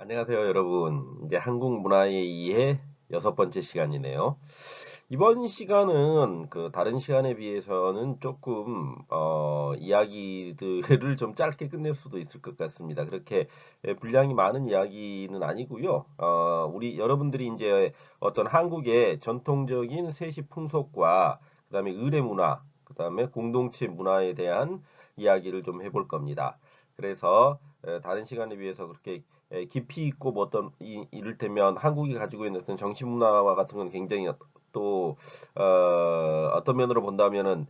안녕하세요, 여러분. 이제 한국 문화의 이해 6번째 시간이네요. 이번 시간은 다른 시간에 비해서는 조금 이야기들을 좀 짧게 끝낼 수도 있을 것 같습니다. 그렇게 분량이 많은 이야기는 아니고요. 우리 여러분들이 이제 어떤 한국의 전통적인 세시 풍속과 그다음에 의례 문화, 그다음에 공동체 문화에 대한 이야기를 좀 해볼 겁니다. 그래서 다른 시간에 비해서 그렇게 깊이 있고 뭐 이를테면 한국이 가지고 있는 어떤 정치 문화와 같은 건 굉장히 또 어떤 면으로 본다면은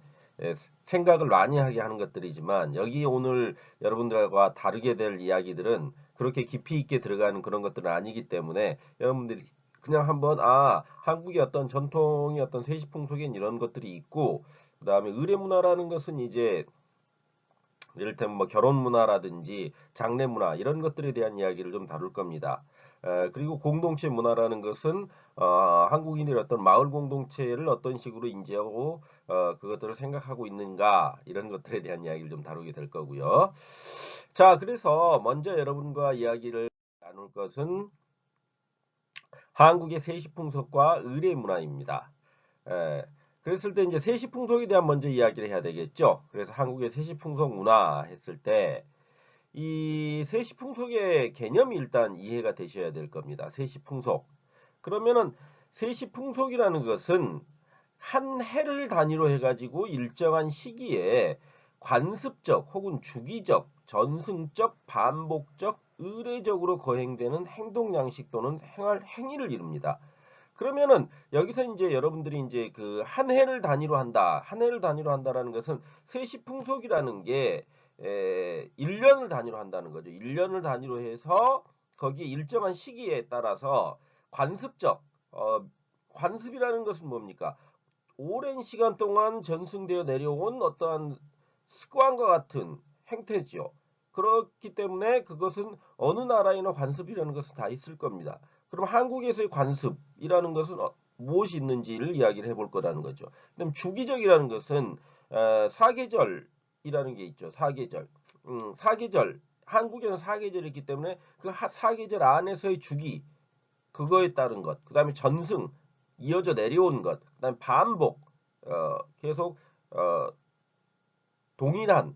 생각을 많이 하게 하는 것들이지만 여기 오늘 여러분들과 다르게 될 이야기들은 그렇게 깊이 있게 들어가는 그런 것들은 아니기 때문에 여러분들이 그냥 한번 한국의 어떤 전통의 어떤 세시풍속엔 이런 것들이 있고 그다음에 의례 문화라는 것은 이제 이를테면 뭐 결혼 문화라든지 장례 문화 이런 것들에 대한 이야기를 좀 다룰 겁니다. 그리고 공동체 문화라는 것은 한국인의 어떤 마을 공동체를 어떤 식으로 인지하고 그것들을 생각하고 있는가 이런 것들에 대한 이야기를 좀 다루게 될 거고요. 자, 그래서 먼저 여러분과 이야기를 나눌 것은 한국의 세시풍속과 의례 문화입니다. 에, 그랬을 때 이제 세시풍속에 대한 먼저 이야기를 해야 되겠죠. 그래서 한국의 세시풍속 문화 했을 때 이 세시풍속의 개념이 일단 이해가 되셔야 될 겁니다. 세시풍속. 그러면은 세시풍속이라는 것은 한 해를 단위로 해가지고 일정한 시기에 관습적 혹은 주기적, 전승적, 반복적, 의례적으로 거행되는 행동 양식 또는 생활 행위를 이룹니다. 그러면은 여기서 이제 여러분들이 이제 그 한 해를 단위로 한다. 한 해를 단위로 한다라는 것은 세시풍속이라는 게 1년을 단위로 한다는 거죠. 1년을 단위로 해서 거기에 일정한 시기에 따라서 관습적 관습이라는 것은 뭡니까? 오랜 시간 동안 전승되어 내려온 어떠한 습관과 같은 행태지요. 그렇기 때문에 그것은 어느 나라에나 관습이라는 것은 다 있을 겁니다. 그럼 한국에서의 관습이라는 것은 무엇이 있는지를 이야기를 해볼 거라는 거죠. 그다음 주기적이라는 것은 사계절이라는 게 있죠. 사계절. 사계절. 한국에는 사계절이 있기 때문에 그 사계절 안에서의 주기, 그거에 따른 것, 그 다음에 전승, 이어져 내려온 것, 그 다음에 반복, 계속 어, 동일한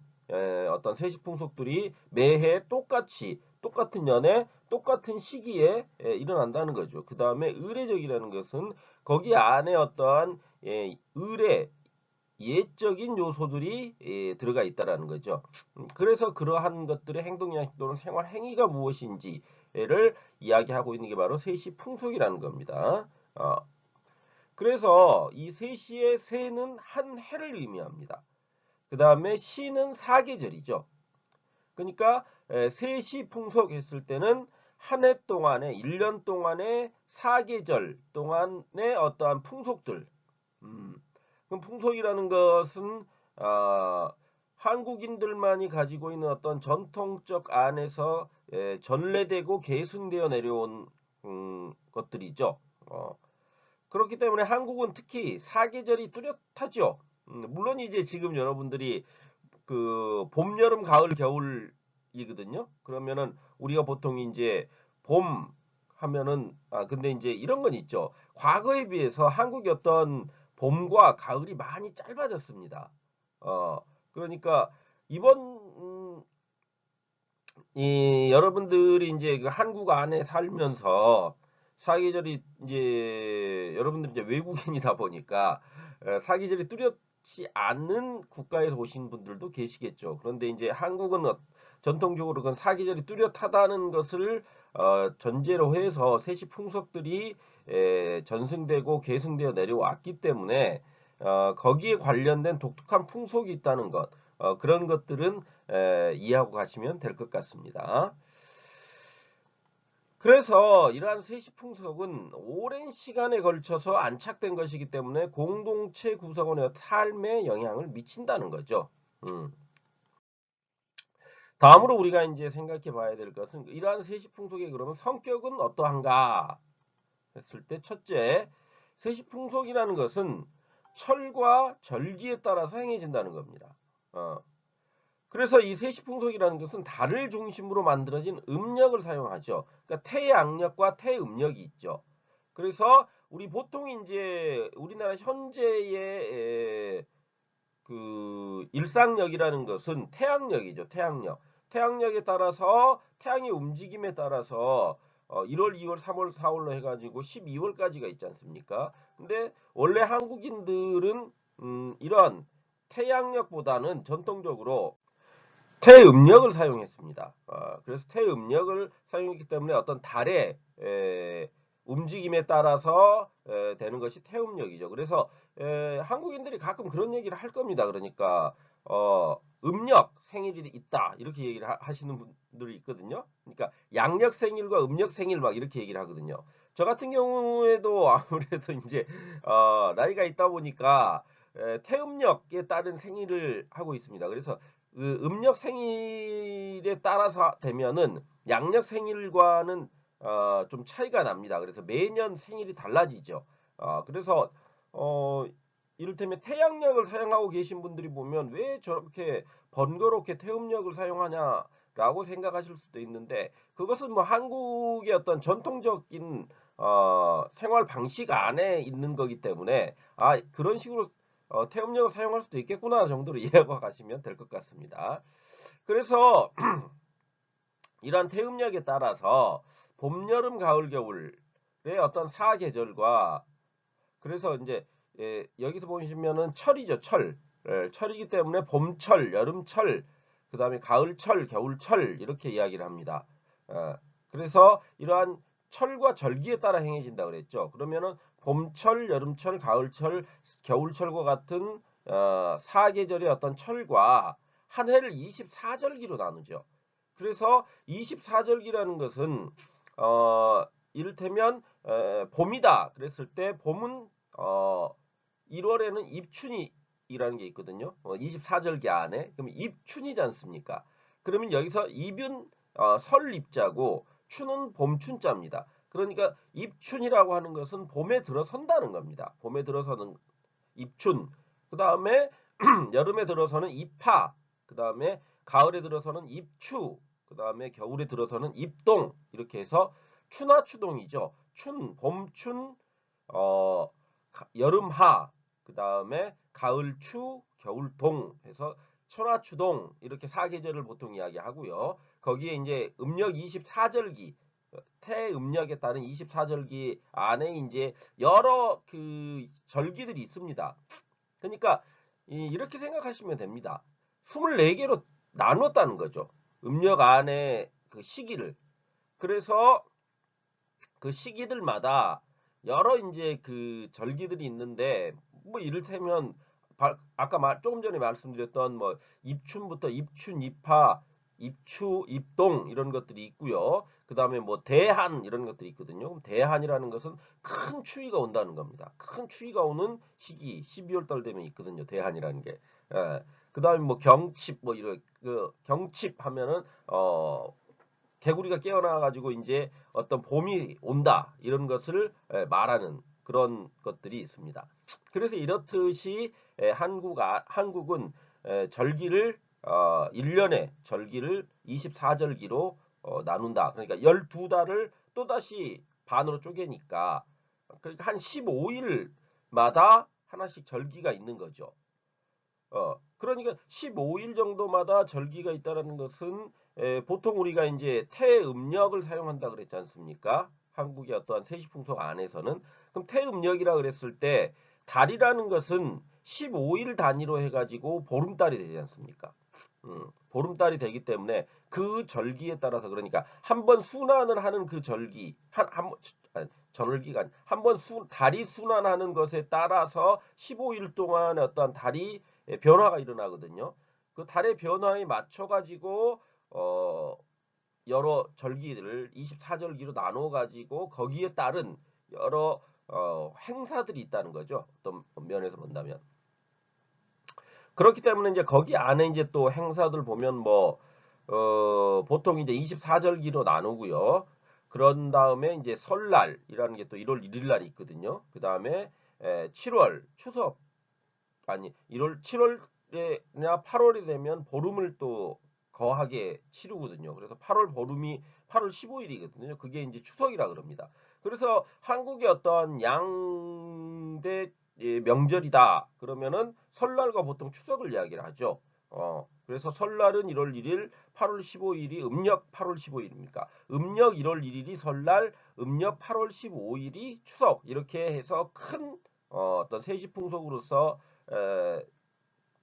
어떤 세시 풍속들이 매해 똑같이 똑같은 년에 똑같은 시기에 일어난다는 거죠. 그 다음에 의례적이라는 것은 거기 안에 어떠한 의례, 예적인 요소들이 들어가 있다라는 거죠. 그래서 그러한 것들의 행동 양식 또는 생활 행위가 무엇인지를 이야기하고 있는 게 바로 세시 풍속이라는 겁니다. 그래서 이 세시의 세는 한 해를 의미합니다. 그 다음에 시는 사계절이죠. 그러니까 세시 풍속 했을 때는 한 해 동안에 1년 동안의 사계절 동안의 어떠한 풍속들. 그럼 풍속이라는 것은 아, 한국인들만이 가지고 있는 어떤 전통적 안에서 전래되고 계승되어 내려온 것들이죠. 그렇기 때문에 한국은 특히 사계절이 뚜렷하죠. 물론 이제 지금 여러분들이 그 봄, 여름, 가을, 겨울이거든요. 그러면은 우리가 보통 이제 봄 하면은 근데 이제 이런 건 있죠. 과거에 비해서 한국의 어떤 봄과 가을이 많이 짧아졌습니다. 어 그러니까 이번 이 여러분들이 이제 그 한국 안에 살면서 사계절이 이제 여러분들이 이제 외국인이다 보니까 사계절이 뚜렷지 않은 국가에서 오신 분들도 계시겠죠. 그런데 이제 한국은 전통적으로 그건 사계절이 뚜렷하다는 것을 전제로 해서 세시 풍속들이 전승되고 계승되어 내려왔기 때문에 거기에 관련된 독특한 풍속이 있다는 것, 그런 것들은 이해하고 가시면 될 것 같습니다. 그래서 이러한 세시풍속은 오랜 시간에 걸쳐서 안착된 것이기 때문에 공동체 구성원의 삶에 영향을 미친다는 거죠. 음. 다음으로 우리가 이제 생각해 봐야 될 것은 이러한 세시풍속의 그러면 성격은 어떠한가 했을 때 첫째, 세시풍속이라는 것은 철과 절기에 따라서 행해진다는 겁니다. 어. 그래서 이 세시풍속이라는 것은 달을 중심으로 만들어진 음력을 사용하죠. 그러니까 태양력과 태음력이 있죠. 그래서 우리 보통 이제 우리나라 현재의 그 일상력이라는 것은 태양력이죠. 태양력. 태양력에 따라서 태양의 움직임에 따라서 1월, 2월, 3월, 4월로 해가지고 12월까지가 있지 않습니까? 근데 원래 한국인들은 이런 태양력보다는 전통적으로 태음력을 사용했습니다. 그래서 태음력을 사용했기 때문에 어떤 달의 움직임에 따라서 되는 것이 태음력이죠. 그래서 한국인들이 가끔 그런 얘기를 할 겁니다. 그러니까 음력 생일이 있다 이렇게 얘기를 하시는 분들이 있거든요. 그러니까 양력 생일과 음력 생일 막 이렇게 얘기를 하거든요. 저 같은 경우에도 아무래도 이제 나이가 있다 보니까 태음력에 따른 생일을 하고 있습니다. 그래서 그 음력 생일에 따라서 되면은 양력 생일과는 좀 차이가 납니다. 그래서 매년 생일이 달라지죠. 그래서 어, 이를테면 태양력을 사용하고 계신 분들이 보면 왜 저렇게 번거롭게 태음력을 사용하냐라고 생각하실 수도 있는데 그것은 뭐 한국의 어떤 전통적인 생활 방식 안에 있는 거기 때문에 그런 식으로 태음력을 사용할 수도 있겠구나 정도로 이해하고 가시면 될 것 같습니다. 그래서 이러한 태음력에 따라서 봄, 여름, 가을, 겨울의 어떤 사계절과 그래서 이제 여기서 보시면은 철이죠, 철. 철이기 때문에 봄철, 여름철, 그 다음에 가을철, 겨울철 이렇게 이야기를 합니다. 그래서 이러한 철과 절기에 따라 행해진다 그랬죠. 그러면은 봄철, 여름철, 가을철, 겨울철과 같은 사계절의 어떤 철과 한 해를 24절기로 나누죠. 그래서 24절기라는 것은 이를테면 봄이다 그랬을 때 봄은 1월에는 입춘이라는 게 있거든요. 24절기 안에. 그럼 입춘이지 않습니까? 그러면 여기서 입은 설입자고 춘은 봄춘자입니다. 그러니까 입춘이라고 하는 것은 봄에 들어선다는 겁니다. 봄에 들어서는 입춘. 그 다음에 여름에 들어서는 입하. 그 다음에 가을에 들어서는 입추. 그 다음에 겨울에 들어서는 입동. 이렇게 해서 춘하추동이죠. 춘, 봄춘, 어, 여름하, 그 다음에 가을추, 겨울동 해서 천하추동 이렇게 사계절을 보통 이야기하고요. 거기에 이제 음력 24절기, 태음력에 따른 24절기 안에 이제 여러 그 절기들이 있습니다. 그러니까 이렇게 생각하시면 됩니다. 24개로 나눴다는 거죠. 음력 안에 그 시기를. 그래서 그 시기들마다 여러 이제 그 절기들이 있는데 뭐 이를테면 아까 조금 전에 말씀드렸던 뭐 입춘부터 입춘, 입하, 입추, 입동 이런 것들이 있고요. 그 다음에 뭐 대한 이런 것들이 있거든요. 그럼 대한이라는 것은 큰 추위가 온다는 겁니다. 큰 추위가 오는 시기 12월 달 되면 있거든요. 대한이라는 게. 그 다음에 뭐 경칩 뭐 이런 그 경칩 하면은 개구리가 깨어나 가지고 이제 어떤 봄이 온다 이런 것을 말하는 그런 것들이 있습니다. 그래서 이렇듯이 한국은 절기를 1년에 절기를 24절기로 나눈다. 그러니까 12달을 또다시 반으로 쪼개니까 그러니까 한 15일마다 하나씩 절기가 있는 거죠. 그러니까 15일 정도마다 절기가 있다라는 것은 보통 우리가 이제 태음력을 사용한다 그랬지 않습니까? 한국의 어떠한 세시풍속 안에서는 그럼 태음력이라 그랬을 때 달이라는 것은 15일 단위로 해가지고 보름달이 되지 않습니까? 보름달이 되기 때문에 그 절기에 따라서 그러니까 한번 순환을 하는 그 절기 절기가 한번 달이 순환하는 것에 따라서 15일 동안 어떤 달이 변화가 일어나거든요. 그 달의 변화에 맞춰 가지고 여러 절기를 24절기로 나눠 가지고 거기에 따른 여러 행사들이 있다는 거죠. 어떤 면에서 본다면. 그렇기 때문에 이제 거기 안에 이제 또 행사들 보면 뭐 보통 이제 24절기로 나누고요. 그런 다음에 이제 설날이라는 게 또 1월 1일 날이 있거든요. 그 다음에 7월 추석 1월 7월 7월이나 8월이 되면 보름을 또 거하게 치르거든요. 그래서 8월 보름이 8월 15일이거든요. 그게 이제 추석이라 그럽니다. 그래서 한국의 어떤 양대 명절이다. 그러면은 설날과 보통 추석을 이야기를 하죠. 그래서 설날은 1월 1일, 8월 15일이 음력 8월 15일입니까? 음력 1월 1일이 설날, 음력 8월 15일이 추석. 이렇게 해서 큰 어떤 세시풍속으로서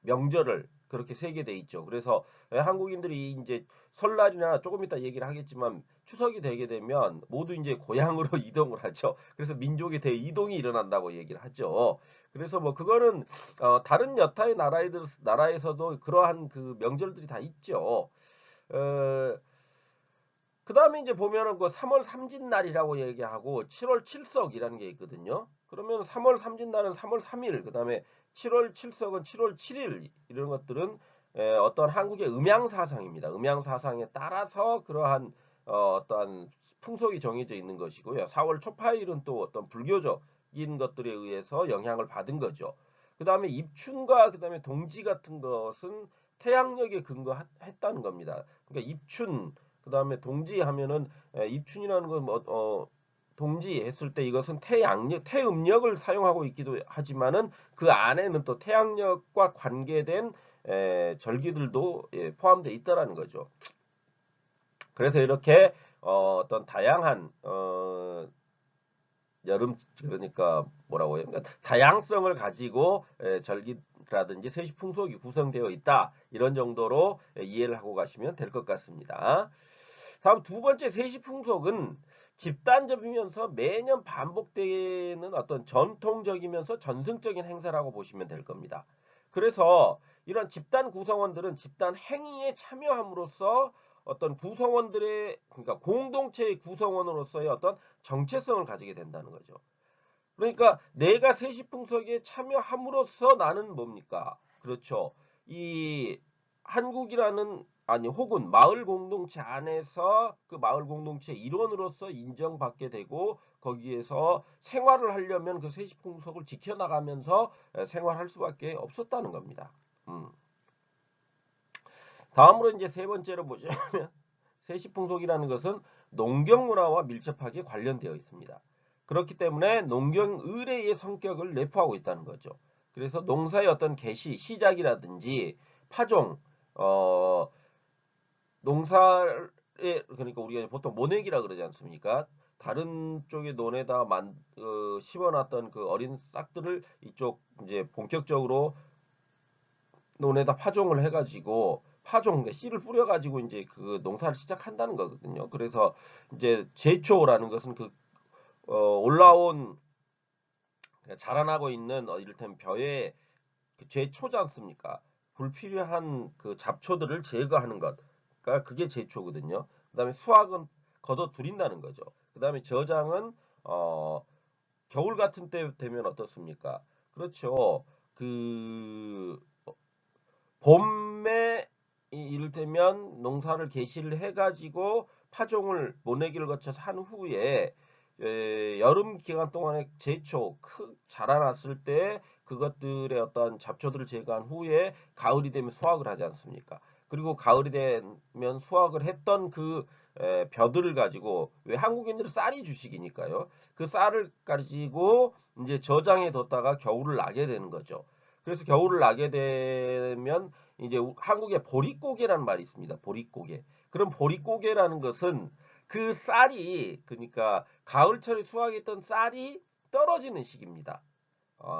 명절을 그렇게 세게 돼 있죠. 그래서 한국인들이 이제 설날이나 조금 이따 얘기를 하겠지만 추석이 되게 되면 모두 이제 고향으로 이동을 하죠. 그래서 민족의 대이동이 일어난다고 얘기를 하죠. 그래서 뭐 그거는 다른 여타의 나라에서도 그러한 그 명절들이 다 있죠. 어, 그 다음에 이제 보면은 그 3월 삼진날이라고 얘기하고 7월 칠석이라는 게 있거든요. 그러면 3월 삼진날은 3월 3일, 그 다음에 7월 칠석은 7월 7일 이런 것들은 어떤 한국의 음양사상입니다. 음양사상에 따라서 그러한 어떠한 풍속이 정해져 있는 것이고요. 4월 초파일은 또 어떤 불교적인 것들에 의해서 영향을 받은 거죠. 그 다음에 입춘과 그 다음에 동지 같은 것은 태양력에 근거했다는 겁니다. 그러니까 입춘 그 다음에 동지 하면은 입춘이라는 건 뭐, 동지 했을 때 이것은 태음력을 사용하고 있기도 하지만은 그 안에는 또 태양력과 관계된 절기들도 포함되어 있다라는 거죠. 그래서 이렇게 어떤 다양한 여름 그러니까 뭐라고 해요? 그러니까 다양성을 가지고 절기라든지 세시 풍속이 구성되어 있다. 이런 정도로 이해를 하고 가시면 될 것 같습니다. 다음 두 번째 세시 풍속은 집단적이면서 매년 반복되는 어떤 전통적이면서 전승적인 행사라고 보시면 될 겁니다. 그래서 이런 집단 구성원들은 집단 행위에 참여함으로써 어떤 구성원들의 그러니까 공동체의 구성원으로서의 어떤 정체성을 가지게 된다는 거죠. 그러니까 내가 세시풍속에 참여함으로써 나는 뭡니까? 그렇죠. 이 한국이라는 아니 혹은 마을 공동체 안에서 그 마을 공동체 일원으로서 인정받게 되고 거기에서 생활을 하려면 그 세시풍속을 지켜나가면서 생활할 수밖에 없었다는 겁니다. 음. 다음으로 이제 세 번째로 보시면 세시풍속이라는 것은 농경문화와 밀접하게 관련되어 있습니다. 그렇기 때문에 농경의례의 성격을 내포하고 있다는 거죠. 그래서 농사의 어떤 개시, 시작이라든지 파종, 어, 농사에 그러니까 우리가 보통 모내기라 그러지 않습니까? 다른 쪽의 논에다 심어놨던 그 어린 싹들을 이쪽 이제 본격적으로 논에다 파종을 해가지고 씨를 뿌려가지고 이제 그 농사를 시작한다는 거거든요. 그래서 이제 제초라는 것은 그 올라온 자라나고 있는 이를테면 벼에 그 제초지 않습니까? 불필요한 그 잡초들을 제거하는 것. 그러니까 그게 제초거든요. 그다음에 수확은 걷어들인다는 거죠. 그다음에 저장은 겨울 같은 때 되면 어떻습니까? 그렇죠. 그 봄에 이를테면 농사를 개시를 해가지고 파종을 모내기를 거쳐서 한 후에 여름 기간 동안에 제초 자라났을 때 그것들의 어떤 잡초들을 제거한 후에 가을이 되면 수확을 하지 않습니까? 그리고 가을이 되면 수확을 했던 그 벼들을 가지고 왜 한국인들은 쌀이 주식이니까요. 그 쌀을 가지고 이제 저장해 뒀다가 겨울을 나게 되는 거죠. 그래서 겨울을 나게 되면 이제 한국에 보릿고개라는 말이 있습니다. 보릿고개. 그럼 보릿고개라는 것은 그 쌀이 그러니까 가을철에 수확했던 쌀이 떨어지는 시기입니다.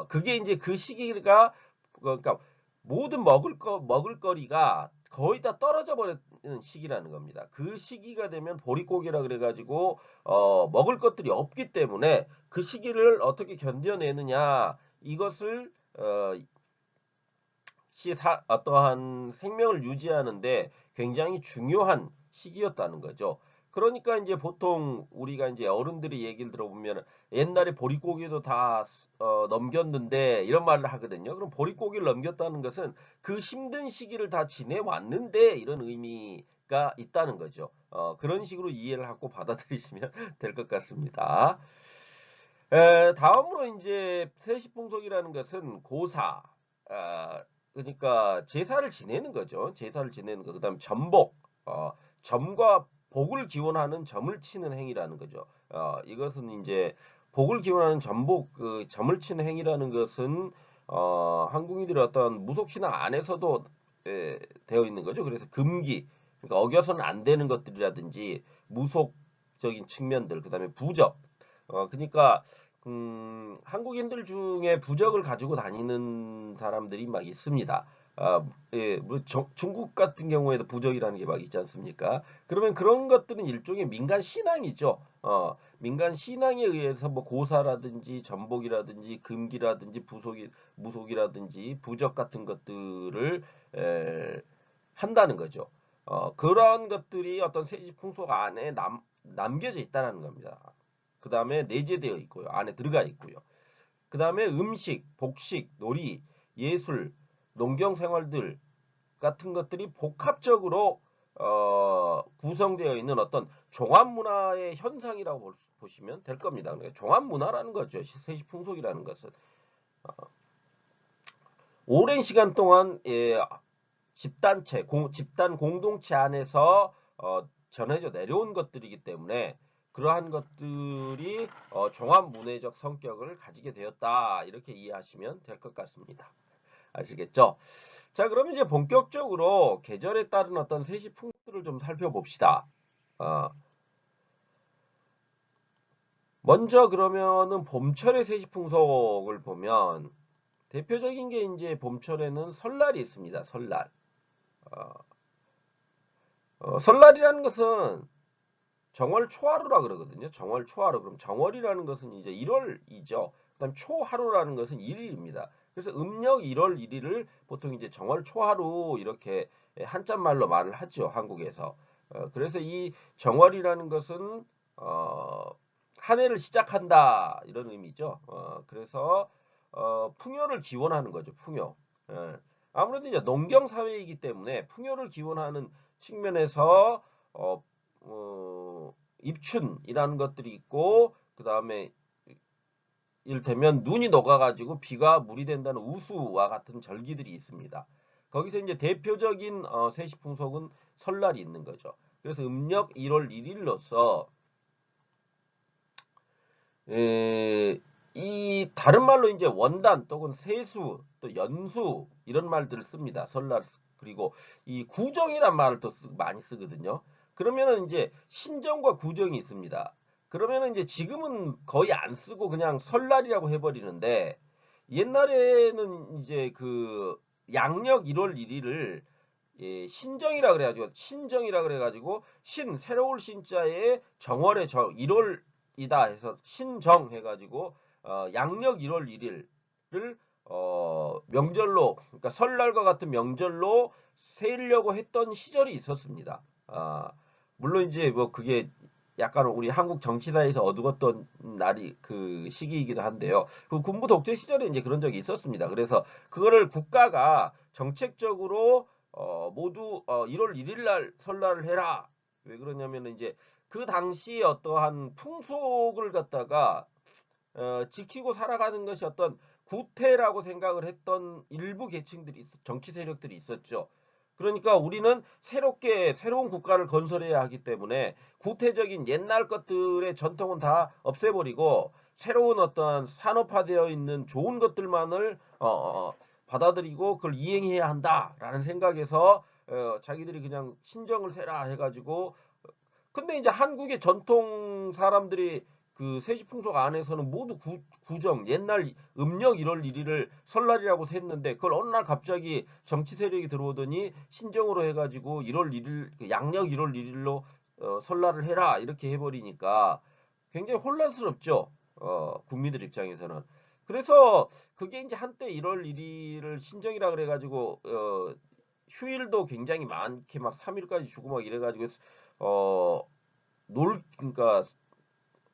그게 이제 그 시기가 그러니까 모든 먹을거리가 거의 다 떨어져 버리는 시기라는 겁니다. 그 시기가 되면 보릿고개라 그래가지고 먹을 것들이 없기 때문에 그 시기를 어떻게 견뎌내느냐 이것을 어떠한 생명을 유지하는데 굉장히 중요한 시기였다는 거죠. 그러니까 이제 보통 우리가 이제 어른들이 얘기를 들어보면 옛날에 보릿고개도 다 넘겼는데 이런 말을 하거든요. 그럼 보릿고개를 넘겼다는 것은 그 힘든 시기를 다 지내왔는데 이런 의미가 있다는 거죠. 그런 식으로 이해를 하고 받아들이시면 될 것 같습니다. 다음으로 이제 세시풍속이라는 것은 고사, 그러니까 제사를 지내는 거죠. 제사를 지내는 거. 그다음 전복, 점과 복을 기원하는 점을 치는 행위라는 거죠. 이것은 이제 복을 기원하는 전복, 그 점을 치는 행위라는 것은 한국인들의 어떤 무속신앙 안에서도 되어 있는 거죠. 그래서 금기, 그러니까 어겨서는 안 되는 것들이라든지 무속적인 측면들, 그다음에 부적. 그러니까 한국인들 중에 부적을 가지고 다니는 사람들이 막 있습니다. 예, 뭐 중국 같은 경우에도 부적이라는 게 막 있지 않습니까? 그러면 그런 것들은 일종의 민간 신앙이죠. 민간 신앙에 의해서 뭐 고사라든지 전복이라든지 금기라든지 무속이라든지 부적 같은 것들을 에, 한다는 거죠. 그런 것들이 어떤 세시풍속 안에 남겨져 있다는 겁니다. 그 다음에 내재되어 있고요. 안에 들어가 있고요. 그 다음에 음식, 복식, 놀이, 예술, 농경 생활들 같은 것들이 복합적으로 구성되어 있는 어떤 종합문화의 현상이라고 보시면 될 겁니다. 그러니까 종합문화라는 거죠. 세시풍속이라는 것은. 오랜 시간 동안 집단 공동체 안에서 전해져 내려온 것들이기 때문에 그러한 것들이 종합문화적 성격을 가지게 되었다. 이렇게 이해하시면 될 것 같습니다. 아시겠죠? 자, 그러면 이제 본격적으로 계절에 따른 어떤 세시풍속들을 좀 살펴봅시다. 어, 먼저 그러면은 봄철의 세시풍속을 보면 대표적인 게 이제 봄철에는 설날이 있습니다. 설날. 어, 설날이라는 것은 정월 초하루라 그러거든요. 정월 초하루. 그럼 정월이라는 것은 이제 1월이죠. 그다음 초하루라는 것은 1일입니다. 그래서 음력 1월 1일을 보통 이제 정월 초하루 이렇게 한자말로 말을 하죠. 한국에서. 그래서 이 정월이라는 것은 어, 한 해를 시작한다 이런 의미죠. 그래서 풍요를 기원하는 거죠. 풍요. 예. 아무래도 이제 농경 사회이기 때문에 풍요를 기원하는 측면에서 어, 입춘이라는 것들이 있고 그 다음에 이를테면 눈이 녹아가지고 비가 물이 된다는 우수와 같은 절기들이 있습니다. 거기서 이제 대표적인 세시풍속은 설날이 있는 거죠. 그래서 음력 1월 1일로서 이 다른 말로 이제 원단 또는 세수 또 연수 이런 말들을 씁니다. 설날 그리고 이 구정이란 말을 또 많이 쓰거든요. 그러면은 이제 신정과 구정이 있습니다. 그러면은 이제 지금은 거의 안 쓰고 그냥 설날이라고 해버리는데 옛날에는 이제 그 양력 1월 1일을 신정이라 그래가지고 신정이라 그래가지고 새로울 신자에 정월의 1월이다 해서 신정 해가지고 양력 1월 1일을 명절로 그러니까 설날과 같은 명절로 세우려고 했던 시절이 있었습니다. 물론 이제 뭐 그게 약간 우리 한국 정치사에서 어두웠던 날이 그 시기이기도 한데요. 그 군부 독재 시절에 이제 그런 적이 있었습니다. 그래서 그거를 국가가 정책적으로 모두 1월 1일 날 설날을 해라. 왜 그러냐면 이제 그 당시 어떠한 풍속을 갖다가 지키고 살아가는 것이 어떤 구태라고 생각을 했던 일부 계층들이 정치 세력들이 있었죠. 그러니까 우리는 새로운 국가를 건설해야 하기 때문에 구태적인 옛날 것들의 전통은 다 없애버리고 새로운 어떤 산업화되어 있는 좋은 것들만을 받아들이고 그걸 이행해야 한다라는 생각에서 자기들이 그냥 신정을 세라 해가지고 근데 이제 한국의 전통 사람들이 그 세시풍속 안에서는 모두 구정 옛날 음력 1월 1일을 설날이라고 셌는데 그걸 어느 날 갑자기 정치 세력이 들어오더니 신정으로 해가지고 1월 1일 양력 1월 1일로 설날을 해라 이렇게 해버리니까 굉장히 혼란스럽죠. 국민들 입장에서는. 그래서 그게 이제 한때 1월 1일을 신정이라 그래가지고 휴일도 굉장히 많게 막 3일까지 주고 막 이래가지고 어, 그러니까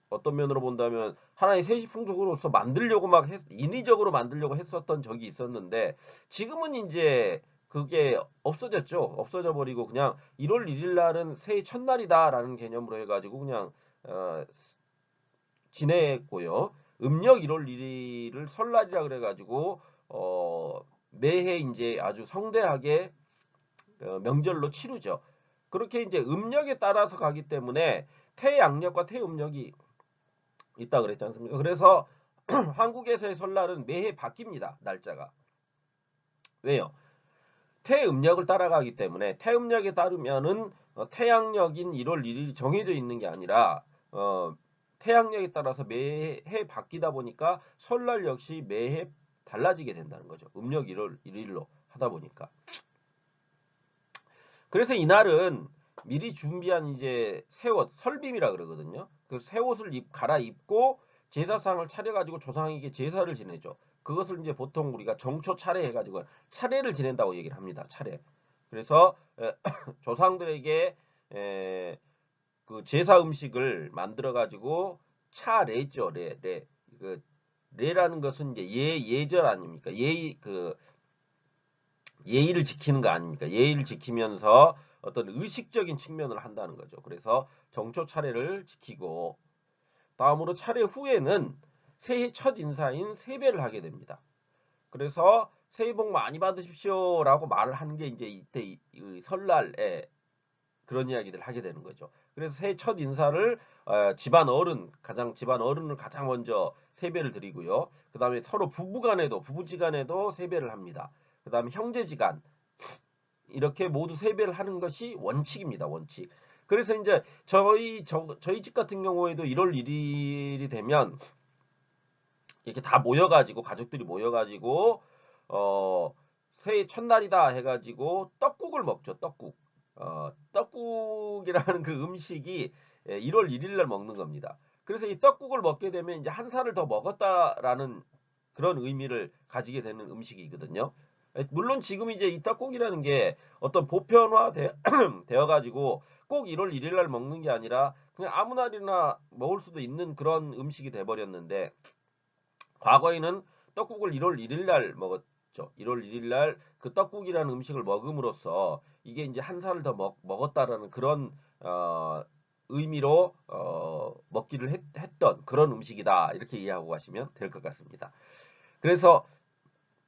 어떤 면으로 본다면 하나의 세시풍속으로서 만들려고 인위적으로 만들려고 했었던 적이 있었는데 지금은 이제 그게 없어졌죠. 없어져 버리고 그냥 1월 1일 날은 새해 첫날이다라는 개념으로 해가지고 그냥 어, 지냈고요. 음력 1월 1일을 설날이라 그래가지고 매해 이제 아주 성대하게 명절로 치르죠. 그렇게 이제 음력에 따라서 가기 때문에 태양력과 태음력이 있다 그랬지 않습니까? 그래서 한국에서의 설날은 매해 바뀝니다. 날짜가. 왜요? 태음력을 따라가기 때문에 태음력에 따르면은 태양력인 1월 1일이 정해져 있는 게 아니라 태양력에 따라서 매해 바뀌다 보니까 설날 역시 매해 달라지게 된다는 거죠. 음력 1월 1일로 하다 보니까. 그래서 이날은 미리 준비한 이제 새옷, 설빔이라 그러거든요. 그 새옷을 갈아입고 제사상을 차려가지고 조상에게 제사를 지내죠. 그것을 이제 보통 우리가 정초 차례 해가지고 차례를 지낸다고 얘기를 합니다. 차례. 그래서 조상들에게 그 제사 음식을 만들어 가지고 차례죠. 레. 그 레라는 것은 이제 예절 아닙니까? 예의를 지키는 거 아닙니까? 예의를 지키면서 어떤 의식적인 측면을 한다는 거죠. 그래서 정초 차례를 지키고 다음으로 차례 후에는 새해 첫 인사인 세배를 하게 됩니다. 그래서 새해 복 많이 받으십시오라고 말을 하는 게 이제 이때 이 설날에 그런 이야기들을 하게 되는 거죠. 그래서 새해 첫 인사를 집안 어른을 가장 먼저 세배를 드리고요. 그 다음에 서로 부부지간에도 세배를 합니다. 그 다음에 형제지간 이렇게 모두 세배를 하는 것이 원칙입니다. 원칙. 그래서 이제 저희 집 같은 경우에도 1월 1일이 되면 이렇게 다 모여가지고 가족들이 모여가지고 새해 첫날이다 해가지고 떡국을 먹죠. 떡국. 떡국이라는 그 음식이 1월 1일 날 먹는 겁니다. 그래서 이 떡국을 먹게 되면 이제 한 살을 더 먹었다라는 그런 의미를 가지게 되는 음식이거든요. 물론 지금 이제 이 떡국이라는 게 어떤 보편화 되어 가지고 꼭 1월 1일 날 먹는 게 아니라 그냥 아무 날이나 먹을 수도 있는 그런 음식이 돼 버렸는데 과거에는 떡국을 1월 1일 날 먹었죠. 1월 1일 날 그 떡국이라는 음식을 먹음으로써 이게 이제 한 살을 더 먹었다라는 그런 의미로 먹기를 했던 그런 음식이다. 이렇게 이해하고 가시면 될 것 같습니다. 그래서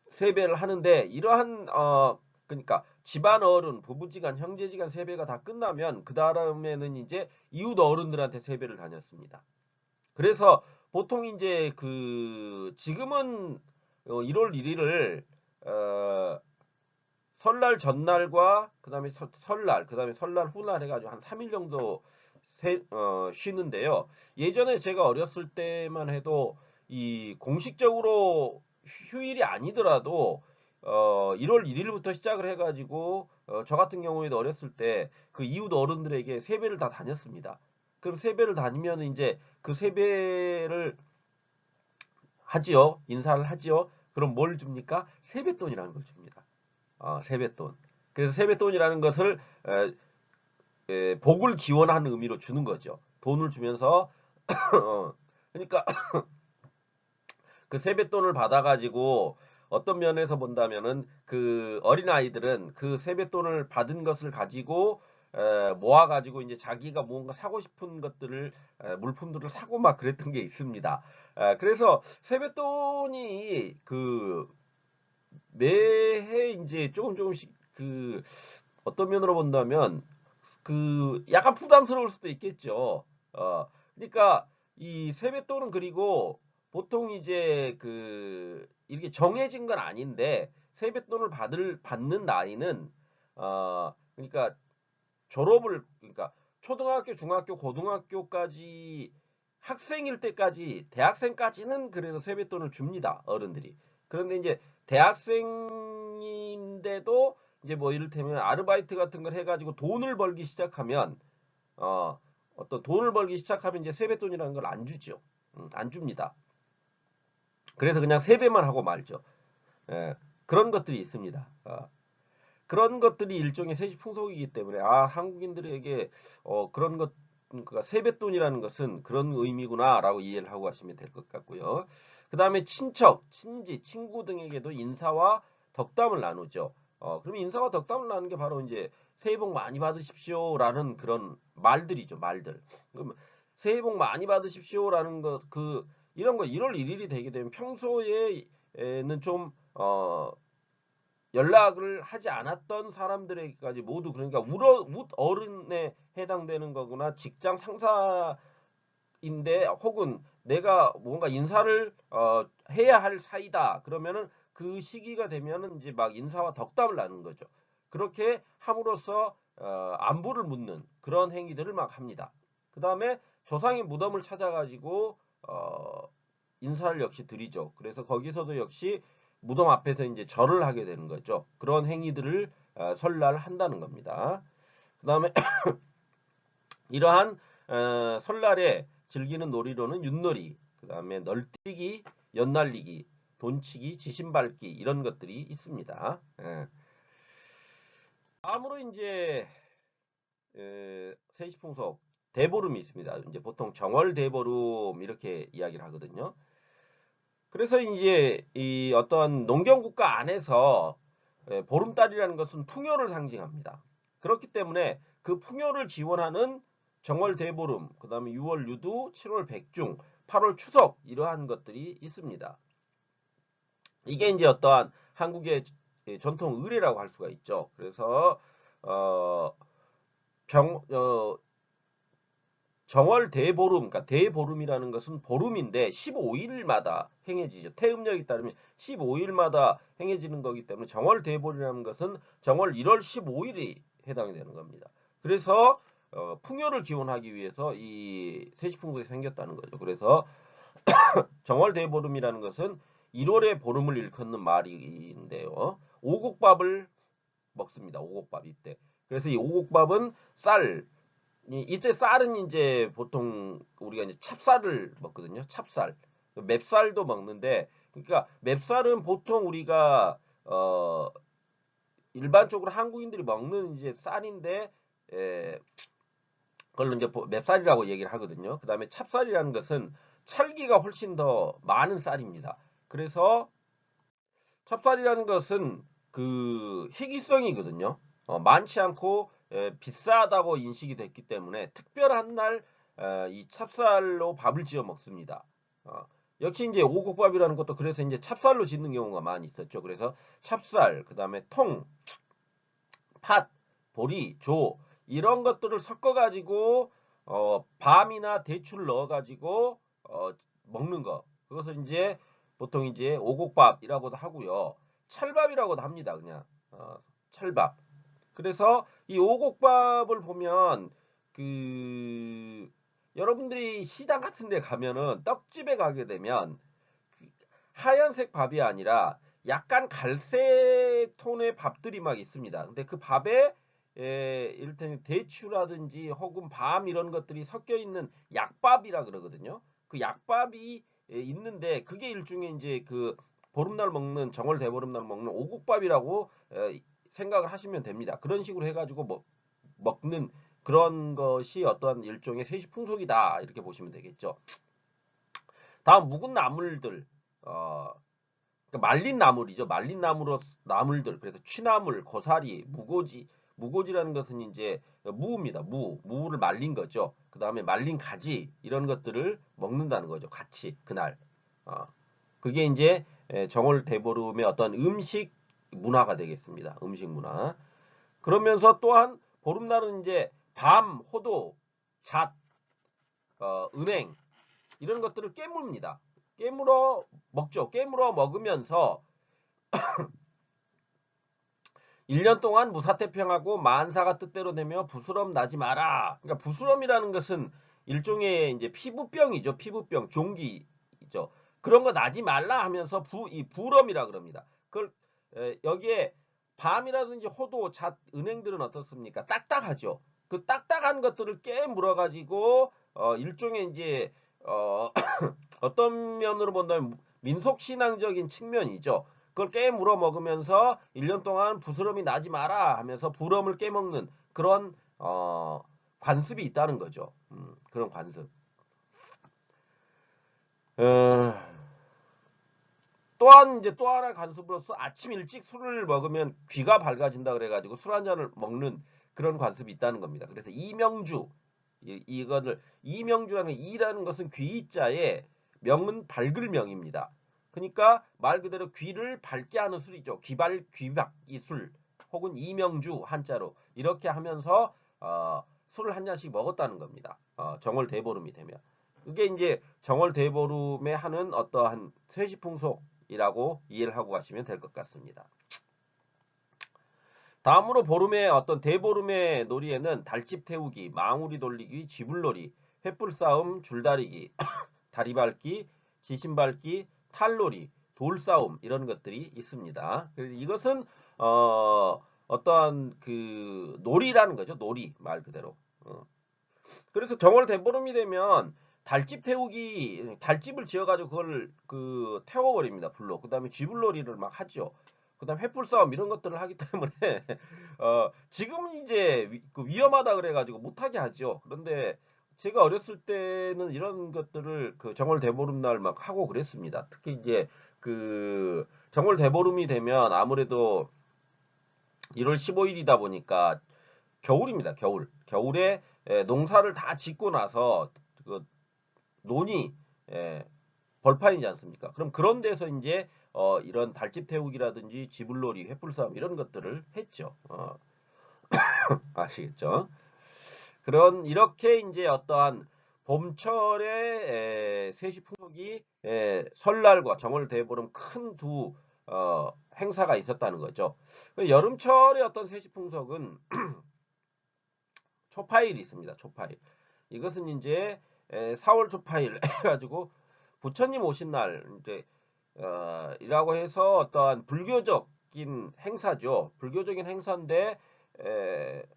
세배를 하는데 이러한 그러니까 집안 어른, 부부지간, 형제지간 세배가 다 끝나면 그 다음에는 이제 이웃 어른들한테 세배를 다녔습니다. 그래서 보통 이제 그 지금은 1월 1일을 설날 전날과 그다음에 설날, 그다음에 설날 후날 해가지고 한 3일 정도 쉬는데요. 예전에 제가 어렸을 때만 해도 이 공식적으로 휴일이 아니더라도 1월 1일부터 시작을 해가지고 저 같은 경우에도 어렸을 때 그 이웃 어른들에게 세배를 다 다녔습니다. 그럼 세배를 다니면 이제 그 세배를 하지요. 인사를 하지요. 그럼 뭘 줍니까? 세뱃돈이라는 걸 줍니다. 세뱃돈. 그래서 세뱃돈이라는 것을 복을 기원하는 의미로 주는 거죠. 돈을 주면서 그러니까 그 세뱃돈을 받아가지고 어떤 면에서 본다면은 그 어린 아이들은 그 세뱃돈을 받은 것을 가지고 모아가지고 이제 자기가 뭔가 사고 싶은 것들을 물품들을 사고 막 그랬던 게 있습니다. 그래서 세뱃돈이 그 매해 이제 조금씩 그 어떤 면으로 본다면 그 약간 부담스러울 수도 있겠죠. 그러니까 이 세뱃돈은 그리고 보통 이제 그 이렇게 정해진 건 아닌데 세뱃돈을 받는 나이는 그러니까 그러니까 초등학교, 중학교, 고등학교까지 학생일 때까지 대학생까지는 그래도 세뱃돈을 줍니다. 어른들이. 그런데 이제 대학생인데도 이제 뭐 이를테면 아르바이트 같은 걸 해가지고 돈을 벌기 시작하면 어떤 돈을 벌기 시작하면 이제 세뱃돈이라는 걸 안 주죠. 안 줍니다. 그래서 그냥 세배만 하고 말죠. 예, 그런 것들이 있습니다. 그런 것들이 일종의 세시풍속이기 때문에 한국인들에게 그런 것 그러니까 세뱃돈이라는 것은 그런 의미구나라고 이해를 하고 가시면 될 것 같고요. 그 다음에 친척, 친지, 친구 등에게도 인사와 덕담을 나누죠. 그러면 인사와 덕담을 나누는 게 바로 이제 새해 복 많이 받으십시오라는 그런 말들이죠, 말들. 그러면 새해 복 많이 받으십시오라는 것, 이런 거 1월 1일이 되게 되면 평소에는 좀, 연락을 하지 않았던 사람들에게까지 모두 그러니까 윗 어른에 해당되는 거구나 직장 상사인데 혹은 내가 뭔가 인사를 해야 할 사이다 그러면은 그 시기가 되면은 이제 막 인사와 덕담을 나누는 거죠. 그렇게 함으로써 안부를 묻는 그런 행위들을 막 합니다. 그 다음에 조상의 무덤을 찾아가지고 인사를 역시 드리죠. 그래서 거기서도 역시 무덤 앞에서 이제 절을 하게 되는 거죠. 그런 행위들을 설날 한다는 겁니다. 그 다음에 이러한 설날에 즐기는 놀이로는 윷놀이, 그 다음에 널뛰기, 연날리기, 돈치기, 지신밟기 이런 것들이 있습니다. 다음으로 이제 세시풍속 대보름이 있습니다. 이제 보통 정월 대보름 이렇게 이야기를 하거든요. 그래서 이제 이 어떤 농경국가 안에서 보름달이라는 것은 풍요를 상징합니다. 그렇기 때문에 그 풍요를 지원하는 정월 대보름, 그 다음에 6월 유두, 7월 백중, 8월 추석 이러한 것들이 있습니다. 이게 이제 어떠한 한국의 전통 의례라고 할 수가 있죠. 그래서 어, 정월 대보름, 그러니까 대보름이라는 것은 보름인데 15일마다 행해지죠. 태음력에 따르면 15일마다 행해지는 거기 때문에 정월 대보름이라는 것은 정월 1월 15일이 해당이 되는 겁니다. 그래서 풍요를 기원하기 위해서 이 세시풍속이 생겼다는 거죠. 그래서 정월 대보름이라는 것은 1월의 보름을 일컫는 말인데요. 오곡밥을 먹습니다. 오곡밥 이때. 그래서 이 오곡밥은 쌀, 이때 쌀은 이제 보통 우리가 이제 찹쌀을 먹거든요. 찹쌀. 맵쌀도 먹는데, 그러니까 맵쌀은 보통 우리가 일반적으로 한국인들이 먹는 이제 쌀인데, 그걸로 이제 맵쌀이라고 얘기를 하거든요. 그 다음에 찹쌀이라는 것은 찰기가 훨씬 더 많은 쌀입니다. 그래서 찹쌀이라는 것은 그 희귀성이거든요. 많지 않고 비싸다고 인식이 됐기 때문에 특별한 날 이 찹쌀로 밥을 지어 먹습니다. 역시 이제 오곡밥이라는 것도 그래서 이제 찹쌀로 짓는 경우가 많이 있었죠. 그래서 찹쌀, 그 다음에 통, 팥, 보리, 조 이런 것들을 섞어가지고 밤이나 대추를 넣어가지고 먹는 거. 그것을 이제 보통 이제 오곡밥이라고도 하고요. 찰밥이라고도 합니다. 그냥 찰밥. 그래서 이 오곡밥을 보면 그 여러분들이 시장 같은 데 가면은 떡집에 가게 되면 그 하얀색 밥이 아니라 약간 갈색 톤의 밥들이 막 있습니다. 근데 그 밥에 이를테면 대추라든지 혹은 밤 이런 것들이 섞여 있는 약밥이라 그러거든요. 그 약밥이 있는데 그게 일종의 이제 그 보름날 먹는 정월 대보름날 먹는 오곡밥이라고 생각을 하시면 됩니다. 그런 식으로 해가지고 먹는 그런 것이 어떠한 일종의 세시풍속이다 이렇게 보시면 되겠죠. 다음 묵은 나물들 그러니까 말린 나물이죠. 말린 나물들. 그래서 취나물, 고사리, 무고지. 무고지라는 것은 이제 무입니다. 무를 말린 거죠. 그 다음에 말린 가지 이런 것들을 먹는다는 거죠. 같이 그날. 그게 이제 정월 대보름의 어떤 음식 문화가 되겠습니다. 음식 문화. 그러면서 또한 보름날은 이제 밤, 호도, 잣, 은행 이런 것들을 깨물입니다. 깨물어 먹죠. 깨물어 먹으면서 1년 동안 무사태평하고 만사가 뜻대로 되며 부스럼 나지 마라. 그러니까 부스럼이라는 것은 일종의 이제 피부병이죠. 피부병, 종기죠. 그런 거 나지 말라 하면서 이 부럼이라 그럽니다. 그걸 여기에 밤이라든지 호도, 잣, 은행들은 어떻습니까? 딱딱하죠. 그 딱딱한 것들을 깨물어 가지고 일종의 이제 어떤 면으로 본다면 민속신앙적인 측면이죠. 그걸 깨물어 먹으면서 1년 동안 부스럼이 나지 마라 하면서 부럼을 깨먹는 그런 관습이 있다는 거죠. 그런 관습. 또한 이제 또 하나의 관습으로서 아침 일찍 술을 먹으면 귀가 밝아진다 그래가지고 술 한 잔을 먹는 그런 관습이 있다는 겁니다. 그래서 이명주 이거를 이명주라는 이라는 것은 귀자에 명은 밝을 명입니다. 그러니까 말 그대로 귀를 밝게 하는 술이죠. 귀박이 술 혹은 이명주 한자로 이렇게 하면서 술을 한 잔씩 먹었다는 겁니다. 정월대보름이 되면. 그게 이제 정월대보름에 하는 어떠한 세시풍속이라고 이해를 하고 가시면 될 것 같습니다. 다음으로 보름의 어떤 대보름의 놀이에는 달집 태우기, 망우리 돌리기, 쥐불놀이, 횃불 싸움, 줄다리기, 다리 밟기, 지신 밟기, 탈놀이, 돌싸움 이런 것들이 있습니다. 그래서 이것은 어떠한 그 놀이라는 거죠. 놀이 말 그대로. 그래서 정월 대보름이 되면 달집 태우기 달집을 지어가지고 그걸 그 태워버립니다. 불로. 그다음에 쥐불놀이를 막 하죠. 그다음 횃불 싸움 이런 것들을 하기 때문에 지금은 이제 그 위험하다 그래가지고 못하게 하죠. 그런데 제가 어렸을 때는 이런 것들을 그 정월 대보름날 막 하고 그랬습니다. 특히 이제 그 정월 대보름이 되면 아무래도 1월 15일이다 보니까 겨울입니다. 겨울. 겨울에 농사를 다 짓고 나서 그 논이 벌판이지 않습니까? 그럼 그런 데서 이제 이런 달집 태우기라든지 지불놀이, 횃불싸움 이런 것들을 했죠. 아시겠죠? 그런 이렇게 이제 어떠한 봄철의 세시풍속이 설날과 정월대보름 큰 두 행사가 있었다는 거죠. 여름철의 어떤 세시풍속은 초파일이 있습니다. 초파일. 이것은 이제 4월 초파일 해가지고 부처님 오신 날 이제 이라고 해서 어떠한 불교적인 행사죠. 불교적인 행사인데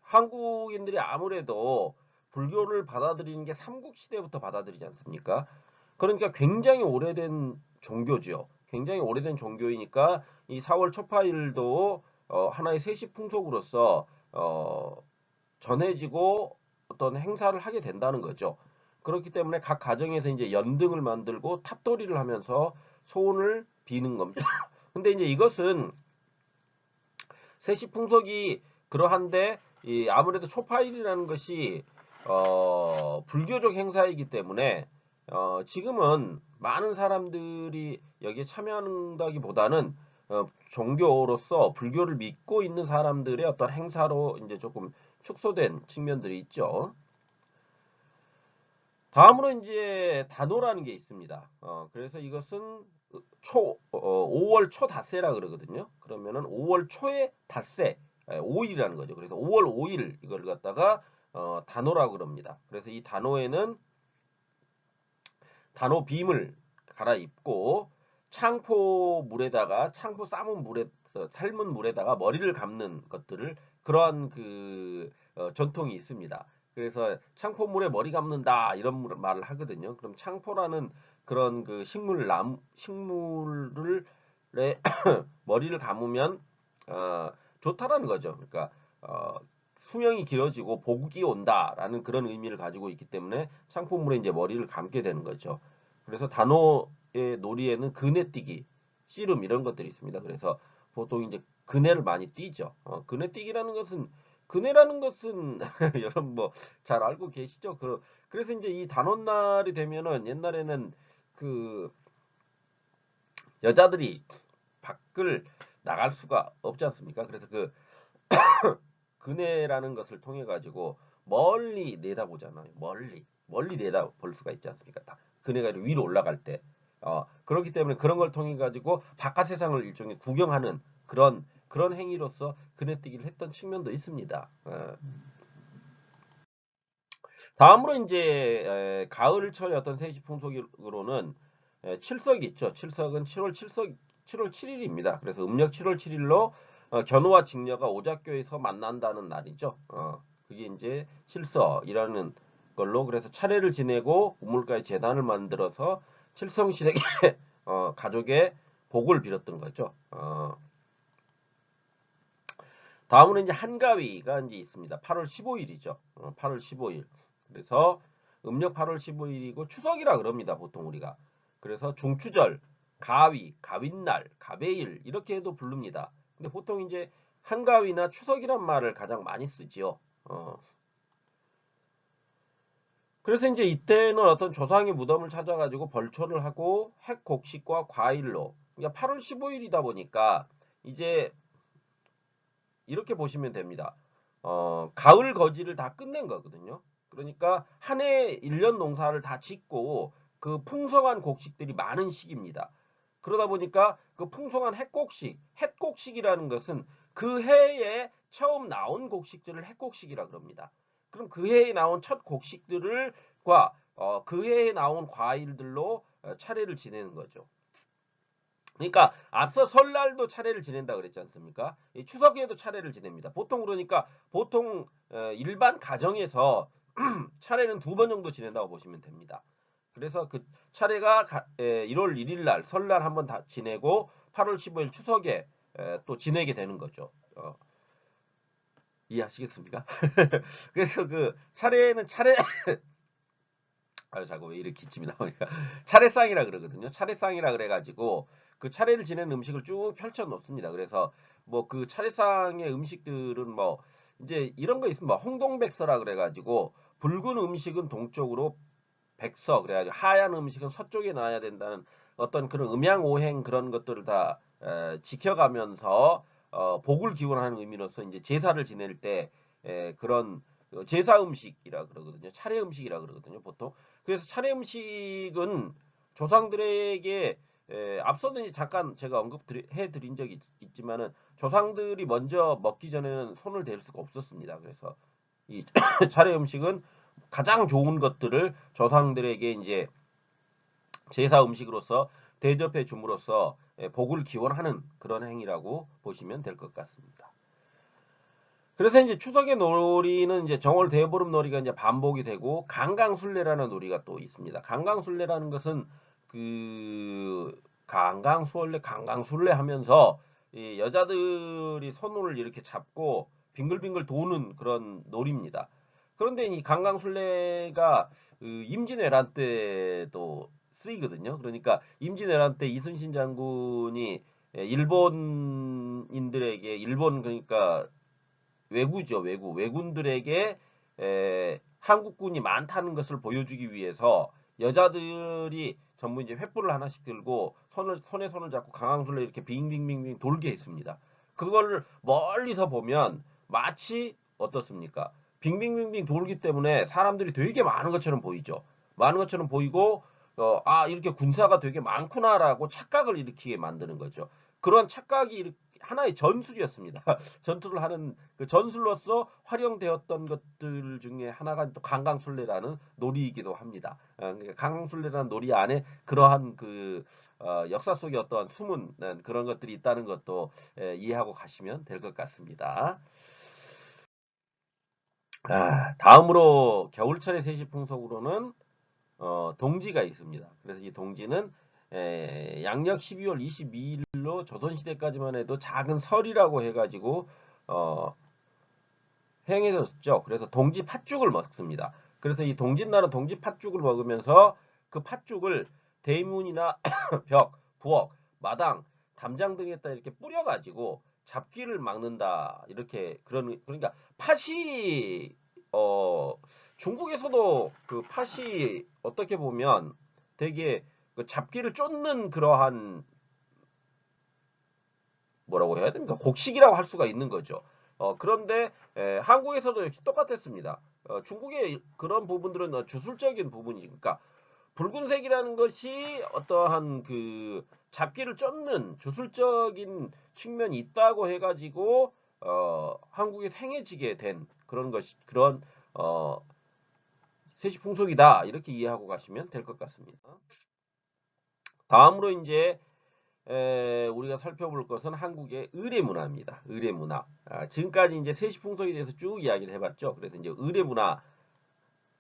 한국인들이 아무래도 불교를 받아들이는 게 삼국시대부터 받아들이지 않습니까? 그러니까 굉장히 오래된 종교죠. 굉장히 오래된 종교이니까 이 4월 초파일도 하나의 세시풍속으로서 전해지고 어떤 행사를 하게 된다는 거죠. 그렇기 때문에 각 가정에서 이제 연등을 만들고 탑돌이를 하면서 소원을 비는 겁니다. 근데 이제 이것은 세시풍속이 그러한데 아무래도 초파일이라는 것이 불교적 행사이기 때문에 지금은 많은 사람들이 여기에 참여한다기보다는 종교로서 불교를 믿고 있는 사람들의 어떤 행사로 이제 조금 축소된 측면들이 있죠. 다음으로 이제 단오라는 게 있습니다. 그래서 이것은 5월 초 닷새라 그러거든요. 그러면은 5월 초에 닷새, 5일이라는 거죠. 그래서 5월 5일 이걸 갖다가 단오라고 그럽니다. 그래서 이 단오에는 단오 빔을 갈아입고 창포 삶은 물에 삶은 물에다가 머리를 감는 것들을 그러한 그 전통이 있습니다. 그래서 창포물에 머리 감는다 이런 말을 하거든요. 그럼 창포라는 그런 그 식물을 머리를 감으면 좋다라는 거죠. 그러니까 수명이 길어지고 복이 온다라는 그런 의미를 가지고 있기 때문에 창포물에 이제 머리를 감게 되는 거죠. 그래서 단오의 놀이에는 그네뛰기, 씨름 이런 것들이 있습니다. 그래서 보통 이제 그네를 많이 뛰죠. 그네라는 것은 여러분 뭐 잘 알고 계시죠? 그래서 이제 이 단오날이 되면은 옛날에는 그 여자들이 밖을 나갈 수가 없지 않습니까? 그래서 그 그네라는 것을 통해 가지고 멀리 내다보잖아요. 멀리 내다볼 수가 있지 않습니까? 다 그네가 위로 올라갈 때. 그렇기 때문에 그런 걸 통해 가지고 바깥 세상을 일종의 구경하는 그런 행위로서 그네뛰기를 했던 측면도 있습니다. 다음으로 이제 가을철의 어떤 세시 풍속으로는 칠석이 있죠. 칠석은 7월 7일입니다. 그래서 음력 7월 7일로 견우와 직녀가 오작교에서 만난다는 날이죠. 그게 이제 칠석이라는 걸로 그래서 차례를 지내고 우물가에 제단을 만들어서 칠성신에게 가족의 복을 빌었던 거죠. 다음으로 이제 한가위가 이제 있습니다. 8월 15일이죠. 8월 15일. 그래서 음력 8월 15일이고 추석이라 그럽니다. 보통 우리가. 그래서 중추절, 가위, 가윗날, 가베일 이렇게 해도 부릅니다. 근데 보통 이제 한가위나 추석이란 말을 가장 많이 쓰지요. 그래서 이제 이때는 어떤 조상의 무덤을 찾아가지고 벌초를 하고 핵곡식과 과일로, 그러니까 8월 15일이다 보니까 이제 이렇게 보시면 됩니다. 가을 거지를 다 끝낸 거거든요. 그러니까 한 해 1년 농사를 다 짓고 그 풍성한 곡식들이 많은 시기입니다. 그러다 보니까 그 풍성한 햇곡식이라는 것은 그 해에 처음 나온 곡식들을 햇곡식이라 그럽니다. 그럼 그 해에 나온 첫 곡식들과 그 해에 나온 과일들로 차례를 지내는 거죠. 그러니까 앞서 설날도 차례를 지낸다 그랬지 않습니까? 추석에도 차례를 지냅니다. 보통 그러니까 보통 일반 가정에서 차례는 2번 정도 지낸다고 보시면 됩니다. 그래서 그 차례가 1월 1일 날 설날 한번 다 지내고 8월 15일 추석에 또 지내게 되는 거죠. 이해하시겠습니까? 그래서 그 차례는 아유 자꾸 왜 이렇게 기침이 나오니까 차례상이라 그러거든요. 차례상이라 그래가지고 그 차례를 지내는 음식을 쭉 펼쳐 놓습니다. 그래서 뭐 그 차례상의 음식들은 뭐 이제 이런 거 있으면 뭐 홍동백서라 그래가지고 붉은 음식은 동쪽으로 백서 그래가지고 하얀 음식은 서쪽에 놔야 된다는 어떤 그런 음양오행 그런 것들을 다 지켜가면서 복을 기원하는 의미로서 이제 제사를 지낼 때 그런 제사 음식이라 그러거든요. 차례 음식이라 그러거든요. 보통. 그래서 차례 음식은 조상들에게 앞서도 이제 잠깐 제가 언급해 드린 적이 있지만은 조상들이 먼저 먹기 전에는 손을 댈 수가 없었습니다. 그래서 이 차례 음식은 가장 좋은 것들을 조상들에게 이제 제사 음식으로서 대접해 줌으로써 복을 기원하는 그런 행위라고 보시면 될 것 같습니다. 그래서 이제 추석의 놀이는 이제 정월 대보름 놀이가 이제 반복이 되고 강강술래라는 놀이가 또 있습니다. 강강술래라는 것은 그 강강술래 하면서 이 여자들이 손을 이렇게 잡고 빙글빙글 도는 그런 놀이입니다. 그런데 이 강강술래가 그 임진왜란 때도 쓰이거든요. 그러니까 임진왜란 때 이순신 장군이 일본인들에게 일본 그러니까 왜구죠, 왜구. 왜군들에게 한국군이 많다는 것을 보여주기 위해서 여자들이 전부 이제 횃불을 하나씩 들고 손에 손을 잡고 강황술래 이렇게 빙빙빙빙 돌게 했습니다. 그걸 멀리서 보면 마치 어떻습니까? 빙빙빙빙 돌기 때문에 사람들이 되게 많은 것처럼 보이죠. 많은 것처럼 보이고 이렇게 군사가 되게 많구나라고 착각을 일으키게 만드는 거죠. 그런 착각이 하나의 전술이었습니다. 전투를 하는 그 전술로서 활용되었던 것들 중에 하나가 또 강강술래라는 놀이이기도 합니다. 그러니까 강강술래라는 놀이 안에 그러한 그 역사 속에 어떠한 숨은 그런 것들이 있다는 것도 이해하고 가시면 될 것 같습니다. 다음으로 겨울철의 세시풍속으로는 동지가 있습니다. 그래서 이 동지는 양력 12월 22일로 조선시대까지만 해도 작은 설이라고 해가지고 어, 행해졌죠. 그래서 동지 팥죽을 먹습니다. 그래서 이 동짓날은 동지 팥죽을 먹으면서 그 팥죽을 대문이나 벽, 부엌, 마당, 담장 등에다 이렇게 뿌려가지고 잡기를 막는다. 이렇게 그러니까 팥이 어 중국에서도 그 팥이 어떻게 보면 되게 그 잡기를 쫓는 그러한 뭐라고 해야 됩니까? 곡식이라고 할 수가 있는 거죠. 그런데 한국에서도 역시 똑같았습니다. 중국의 그런 부분들은 주술적인 부분이니까 붉은색이라는 것이 어떠한 그 잡기를 쫓는 주술적인 측면이 있다고 해가지고 한국에 행해지게 된 그런 것이 그런 어, 세시풍속이다 이렇게 이해하고 가시면 될 것 같습니다. 다음으로 이제 우리가 살펴볼 것은 한국의 의례 문화입니다. 의례 문화. 지금까지 이제 세시풍속에 대해서 쭉 이야기를 해봤죠. 그래서 이제 의례 문화.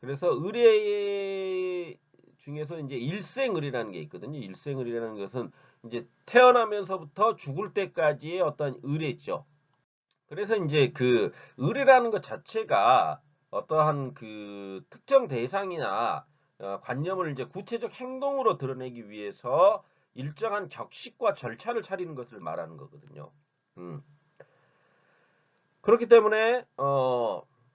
그래서 의례 중에서 이제 일생의례라는 게 있거든요. 일생의례라는 것은 이제 태어나면서부터 죽을 때까지의 어떤 의례죠. 그래서 이제 그 의례라는 것 자체가 어떠한 그 특정 대상이나 관념을 이제 구체적 행동으로 드러내기 위해서 일정한 격식과 절차를 차리는 것을 말하는 거거든요. 음. 그렇기 때문에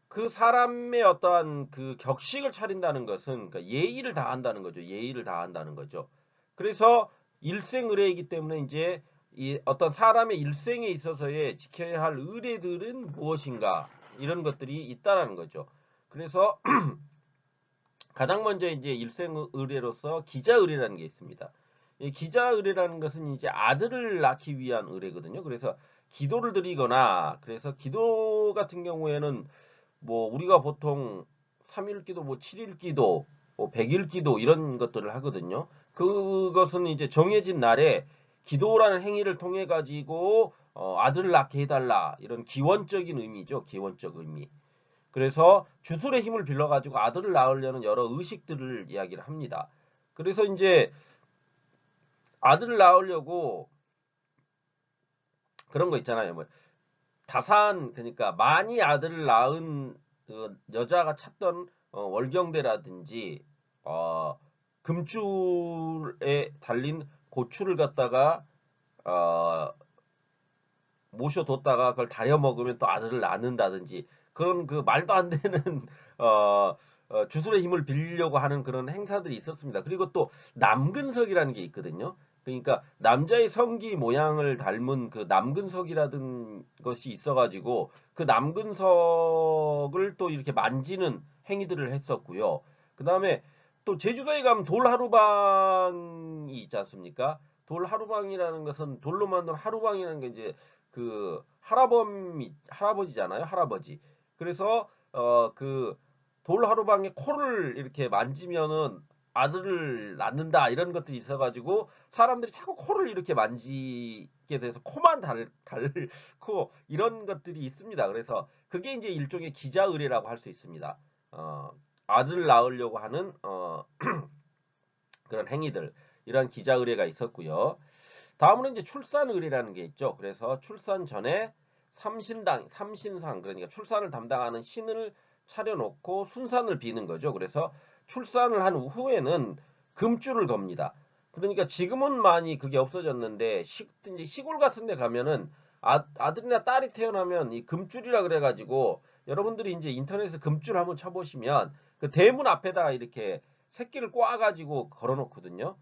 그 사람의 어떠한 그 격식을 차린다는 것은 그러니까 예의를 다한다는 거죠. 예의를 다한다는 거죠. 그래서 일생의례이기 때문에 이제 이 어떤 사람의 일생에 있어서의 지켜야 할 의례들은 무엇인가 이런 것들이 있다라는 거죠. 그래서 가장 먼저 이제 일생의례로서 기자의례라는 게 있습니다. 이 기자의례라는 것은 이제 아들을 낳기 위한 의례거든요. 그래서 기도를 드리거나 그래서 기도 같은 경우에는 뭐 우리가 보통 3일 기도, 뭐 7일 기도, 뭐 100일 기도 이런 것들을 하거든요. 그것은 이제 정해진 날에 기도라는 행위를 통해 가지고 아들을 낳게 해달라 이런 기원적인 의미죠. 기원적 의미. 그래서 주술의 힘을 빌려 가지고 아들을 낳으려는 여러 의식들을 이야기를 합니다. 그래서 이제 아들을 낳으려고 그런 거 있잖아요. 뭐 다산 그러니까 많이 아들을 낳은 그 여자가 찾던 월경대라든지 어, 금줄에 달린 고추를 갖다가 어, 모셔뒀다가 그걸 다려 먹으면 또 아들을 낳는다든지 그런 그 말도 안 되는 어, 주술의 힘을 빌리려고 하는 그런 행사들이 있었습니다. 그리고 또 남근석이라는 게 있거든요. 그러니까 남자의 성기 모양을 닮은 그 남근석이라든 것이 있어가지고 그 남근석을 또 이렇게 만지는 행위들을 했었고요. 그 다음에 또 제주도에 가면 돌하루방이 있지 않습니까? 돌하루방이라는 것은 돌로 만든 하루방이라는 게 이제 그 할아버지잖아요. 할아버지. 그래서 그 돌하루방에 코를 이렇게 만지면은 아들을 낳는다 이런 것들이 있어가지고 사람들이 자꾸 코를 이렇게 만지게 돼서 코만 닳고 이런 것들이 있습니다. 그래서 그게 이제 일종의 기자의례라고 할 수 있습니다. 어, 아들을 낳으려고 하는 그런 행위들 이런 기자의례가 있었고요. 다음으로 이제 출산 의례라는 게 있죠. 그래서 출산 전에 삼신상 그러니까 출산을 담당하는 신을 차려놓고 순산을 비는 거죠. 그래서 출산을 한 후에는 금줄을 겁니다. 그러니까 지금은 많이 그게 없어졌는데 이제 시골 같은 데 가면은 아들이나 딸이 태어나면 이 금줄이라 그래가지고 여러분들이 이제 인터넷에 금줄 한번 쳐보시면 그 대문 앞에다가 이렇게 새끼를 꼬아가지고 걸어놓거든요.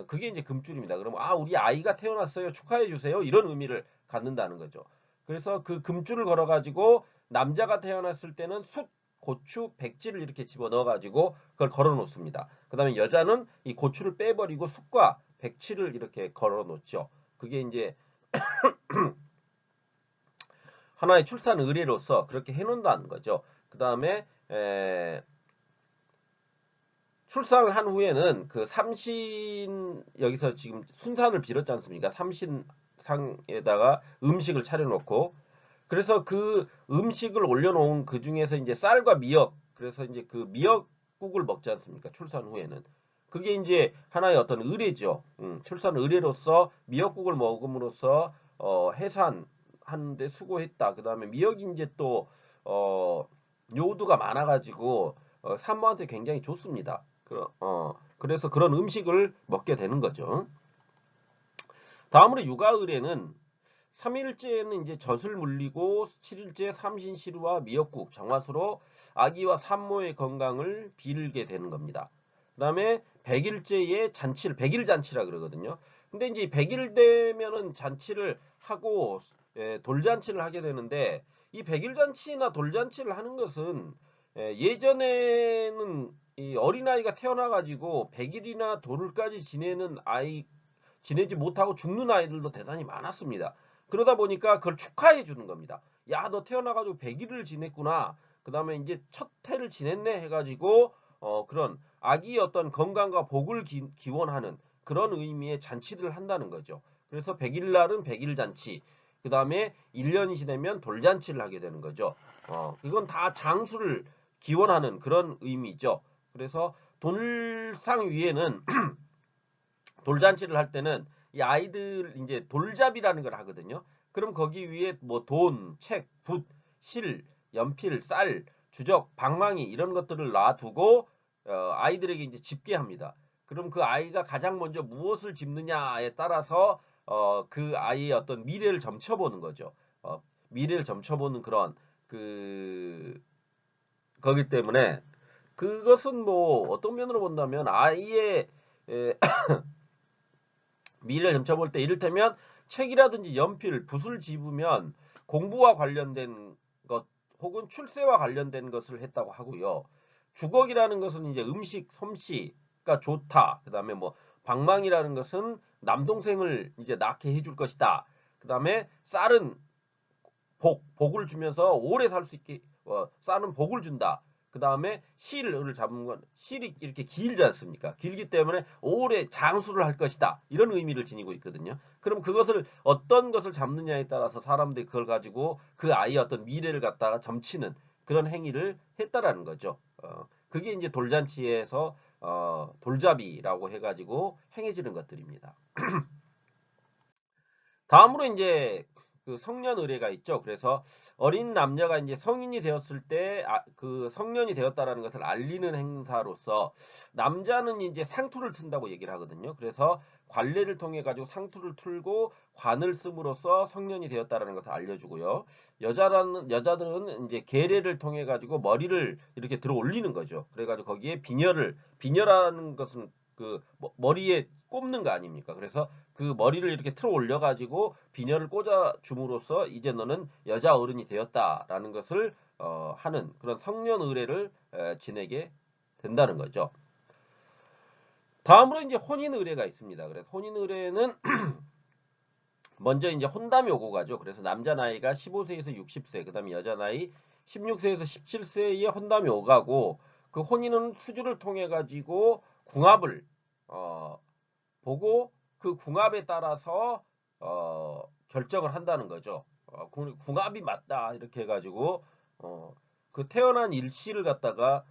그게 이제 금줄입니다. 그러면 우리 아이가 태어났어요. 축하해 주세요. 이런 의미를 갖는다는 거죠. 그래서 그 금줄을 걸어 가지고 남자가 태어났을 때는 숫, 고추, 백지를 이렇게 집어 넣어 가지고 그걸 걸어 놓습니다. 그다음에 여자는 이 고추를 빼버리고 숫과 백치를 이렇게 걸어 놓죠. 그게 이제 하나의 출산 의례로서 그렇게 해 놓는다는 거죠. 그다음에 출산을 한 후에는 그 삼신 여기서 지금 순산을 빌었지 않습니까? 삼신상에다가 음식을 차려놓고 그래서 그 음식을 올려놓은 그 중에서 이제 쌀과 미역 그래서 이제 그 미역국을 먹지 않습니까? 출산 후에는 그게 이제 하나의 어떤 의례죠. 출산 의례로서 미역국을 먹음으로써 해산하는데 수고했다. 그 다음에 미역이 이제 또 요오드가 많아가지고 산모한테 굉장히 좋습니다. 그래서 그런 음식을 먹게 되는 거죠. 다음으로 육아 의례는 3일째는 이제 젖을 물리고 7일째 삼신시루와 미역국, 정화수로 아기와 산모의 건강을 빌게 되는 겁니다. 그다음에 100일째의 잔치를 100일 잔치라 그러거든요. 근데 이제 100일 되면은 잔치를 하고 돌잔치를 하게 되는데 이 100일 잔치나 돌잔치를 하는 것은 예전에는 이 어린아이가 태어나가지고 100일이나 돌까지 지내지 못하고 죽는 아이들도 대단히 많았습니다. 그러다 보니까 그걸 축하해 주는 겁니다. 야, 너 태어나가지고 100일을 지냈구나. 그 다음에 이제 첫 해를 지냈네 해가지고 그런 아기의 어떤 건강과 복을 기원하는 그런 의미의 잔치를 한다는 거죠. 그래서 100일 날은 100일 잔치. 그 다음에 1년이 지나면 돌잔치를 하게 되는 거죠. 이건 다 장수를 기원하는 그런 의미죠. 그래서 돌상 위에는 돌잔치를 할 때는 이 아이들 이제 돌잡이라는 걸 하거든요. 그럼 거기 위에 뭐 돈, 책, 붓, 실, 연필, 쌀, 주적, 방망이 이런 것들을 놔두고 아이들에게 이제 집게합니다. 그럼 그 아이가 가장 먼저 무엇을 집느냐에 따라서 그 아이의 어떤 미래를 점쳐보는 거죠. 미래를 점쳐보는 그런 그 거기 때문에 그것은 뭐 어떤 면으로 본다면 아이의 미래를 점쳐볼 때 이를테면 책이라든지 연필, 붓을 집으면 공부와 관련된 것 혹은 출세와 관련된 것을 했다고 하고요. 주걱이라는 것은 이제 음식, 솜씨가 좋다. 그 다음에 뭐 방망이라는 것은 남동생을 이제 낳게 해줄 것이다. 그 다음에 쌀은 복을 주면서 오래 살 수 있게 쌀은 복을 준다. 그 다음에 실을 잡은 건 실이 이렇게 길지 않습니까? 길기 때문에 오래 장수를 할 것이다. 이런 의미를 지니고 있거든요. 그럼 그것을 어떤 것을 잡느냐에 따라서 사람들이 그걸 가지고 그 아이의 어떤 미래를 갖다가 점치는 그런 행위를 했다라는 거죠. 그게 이제 돌잔치에서 돌잡이라고 해가지고 행해지는 것들입니다. 다음으로 이제 그 성년 의례가 있죠. 그래서 어린 남녀가 이제 성인이 되었을 때 그 성년이 되었다라는 것을 알리는 행사로서 남자는 이제 상투를 튼다고 얘기를 하거든요. 그래서 관례를 통해 가지고 상투를 틀고 관을 씀으로써 성년이 되었다라는 것을 알려주고요. 여자들은 이제 계례를 통해 가지고 머리를 이렇게 들어 올리는 거죠. 그래가지고 거기에 비녀라는 것은 그 머리에 꼽는 거 아닙니까? 그래서 그 머리를 이렇게 틀어 올려가지고 비녀를 꽂아 줌으로써 이제 너는 여자 어른이 되었다라는 것을 하는 그런 성년 의례를 지내게 된다는 거죠. 다음으로 이제 혼인 의례가 있습니다. 그래서 혼인 의례는 먼저 이제 혼담이 오고 가죠. 그래서 남자 나이가 15세에서 60세, 그다음에 여자 나이 16세에서 17세에 혼담이 오가고 그 혼인은 수주를 통해 가지고 궁합을 보고 그 궁합에 따라서 결정을 한다는 거죠. 궁합이 맞다 이렇게 해가지고 그 태어난 일시를 갖다가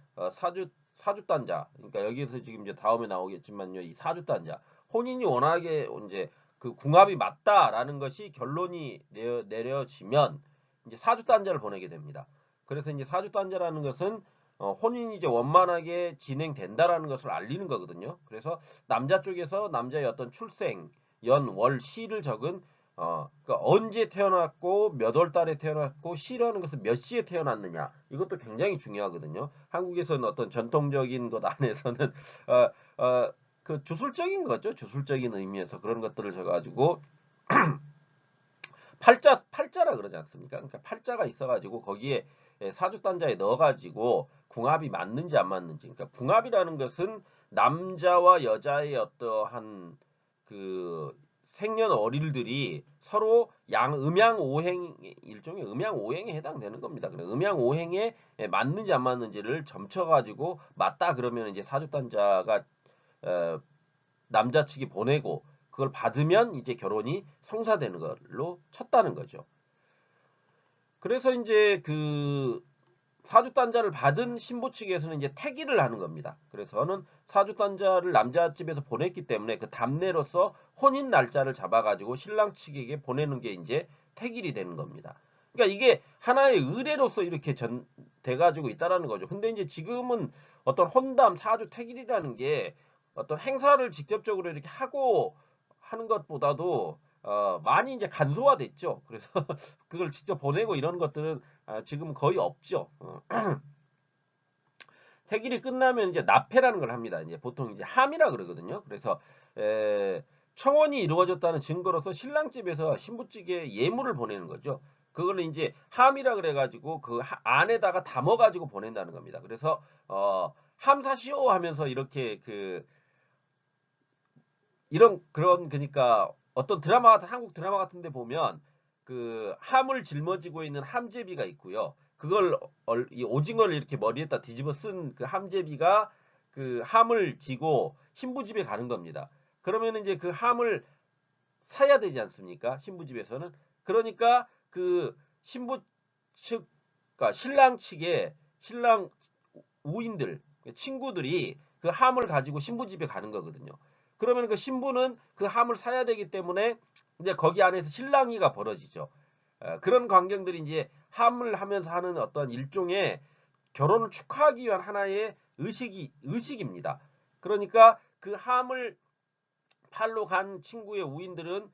사주단자, 그러니까 여기서 지금 이제 다음에 나오겠지만요, 이 사주단자 혼인이 워낙에 이제 그 궁합이 맞다라는 것이 결론이 내려지면 이제 사주단자를 보내게 됩니다. 그래서 이제 사주단자라는 것은 혼인이 이제 원만하게 진행된다라는 것을 알리는 거거든요. 그래서 남자 쪽에서 남자의 어떤 출생, 연, 월, 시를 적은 그러니까 언제 태어났고 몇 월 달에 태어났고 시라는 것은 몇 시에 태어났느냐 이것도 굉장히 중요하거든요. 한국에서는 어떤 전통적인 것 안에서는 그 주술적인 거죠. 주술적인 의미에서 그런 것들을 적어가지고 팔자라 그러지 않습니까? 그러니까 팔자가 있어가지고 거기에 사주단자에 넣어가지고 궁합이 맞는지 안 맞는지. 그러니까 궁합이라는 것은 남자와 여자의 어떠한 그 생년월일들이 서로 음양오행 일종의 음양오행에 해당되는 겁니다. 그래 음양오행에 맞는지 안 맞는지를 점쳐가지고 맞다 그러면 이제 사주단자가 남자 측이 보내고 그걸 받으면 이제 결혼이 성사되는 걸로 쳤다는 거죠. 그래서 이제 그 사주단자를 받은 신부 측에서는 이제 태기를 하는 겁니다. 그래서는 사주단자를 남자 집에서 보냈기 때문에 그 답례로서 혼인 날짜를 잡아가지고 신랑 측에게 보내는 게 이제 태길이 되는 겁니다. 그러니까 이게 하나의 의례로서 이렇게 돼가지고 있다라는 거죠. 근데 이제 지금은 어떤 혼담, 사주, 태길이라는 게 어떤 행사를 직접적으로 이렇게 하고 하는 것보다도 많이 이제 간소화됐죠. 그래서 그걸 직접 보내고 이런 것들은 지금 거의 없죠. 태길이 끝나면 이제 납패라는 걸 합니다. 이제 보통 이제 함이라 그러거든요. 그래서 청혼이 이루어졌다는 증거로서 신랑 집에서 신부 측에 예물을 보내는 거죠. 그걸 이제 함이라 그래가지고 그 안에다가 담아가지고 보낸다는 겁니다. 그래서 함 사시오 하면서 이렇게 이런 그런 그러니까 어떤 드라마 같은 한국 드라마 같은데 보면 그 함을 짊어지고 있는 함제비가 있고요. 그걸 이 오징어를 이렇게 머리에다 뒤집어 쓴 그 함제비가 그 함을 지고 신부 집에 가는 겁니다. 그러면 이제 그 함을 사야 되지 않습니까? 신부 집에서는. 그러니까 그 신부 측, 그러니까 신랑 측에 신랑 우인들, 친구들이 그 함을 가지고 신부 집에 가는 거거든요. 그러면 그 신부는 그 함을 사야 되기 때문에 이제 거기 안에서 실랑이가 벌어지죠. 그런 광경들이 이제 함을 하면서 하는 어떤 일종의 결혼을 축하하기 위한 하나의 의식입니다. 그러니까 그 함을 팔러 간 친구의 우인들은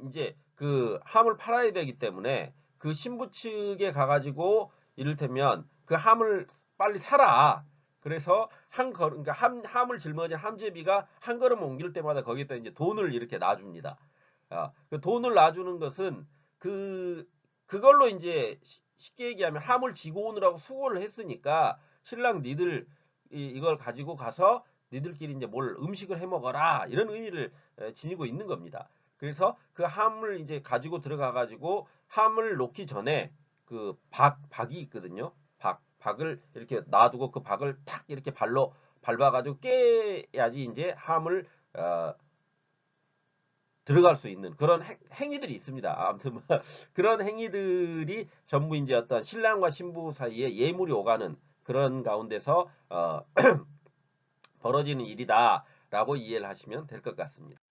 이제 그 함을 팔아야 되기 때문에 그 신부 측에 가가지고 이를테면 그 함을 빨리 사라. 그래서 그러니까 함을 짊어진 함제비가 한 걸음 옮길 때마다 거기다 이제 돈을 이렇게 놔줍니다. 그 돈을 놔주는 것은 그걸로 이제 쉽게 얘기하면 함을 지고 오느라고 수고를 했으니까 신랑 니들 이걸 가지고 가서 니들끼리 이제 뭘 음식을 해 먹어라 이런 의미를 지니고 있는 겁니다. 그래서 그 함을 이제 가지고 들어가 가지고 함을 놓기 전에 그 박이 있거든요. 박을 이렇게 놔두고 그 박을 탁 이렇게 발로 밟아가지고 깨야지 이제 함을 들어갈 수 있는 그런 행위들이 있습니다. 아무튼 뭐 그런 행위들이 전부 이제 어떤 신랑과 신부 사이에 예물이 오가는 그런 가운데서 벌어지는 일이다라고 이해를 하시면 될 것 같습니다.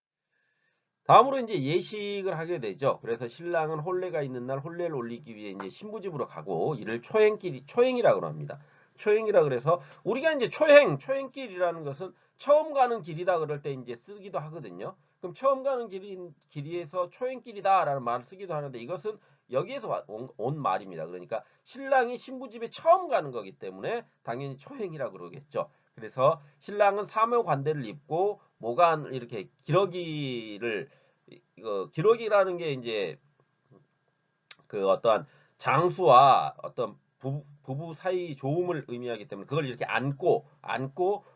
다음으로 이제 예식을 하게 되죠. 그래서 신랑은 혼례가 있는 날 혼례를 올리기 위해 이제 신부집으로 가고 이를 초행이라고 합니다. 초행이라 그래서 우리가 이제 초행길이라는 것은 처음 가는 길이다 그럴 때 이제 쓰기도 하거든요. 그럼 처음 가는 길이에서 초행길이다라는 말을 쓰기도 하는데 이것은 여기에서 온 말입니다. 그러니까 신랑이 신부집에 처음 가는 거기 때문에 당연히 초행이라고 그러겠죠. 그래서 신랑은 사묘관대를 입고 모간 이렇게 기러기를 기러기라는 게 이제 그 어떠한 장수와 어떤 부부 사이 좋음을 의미하기 때문에 그걸 이렇게 안고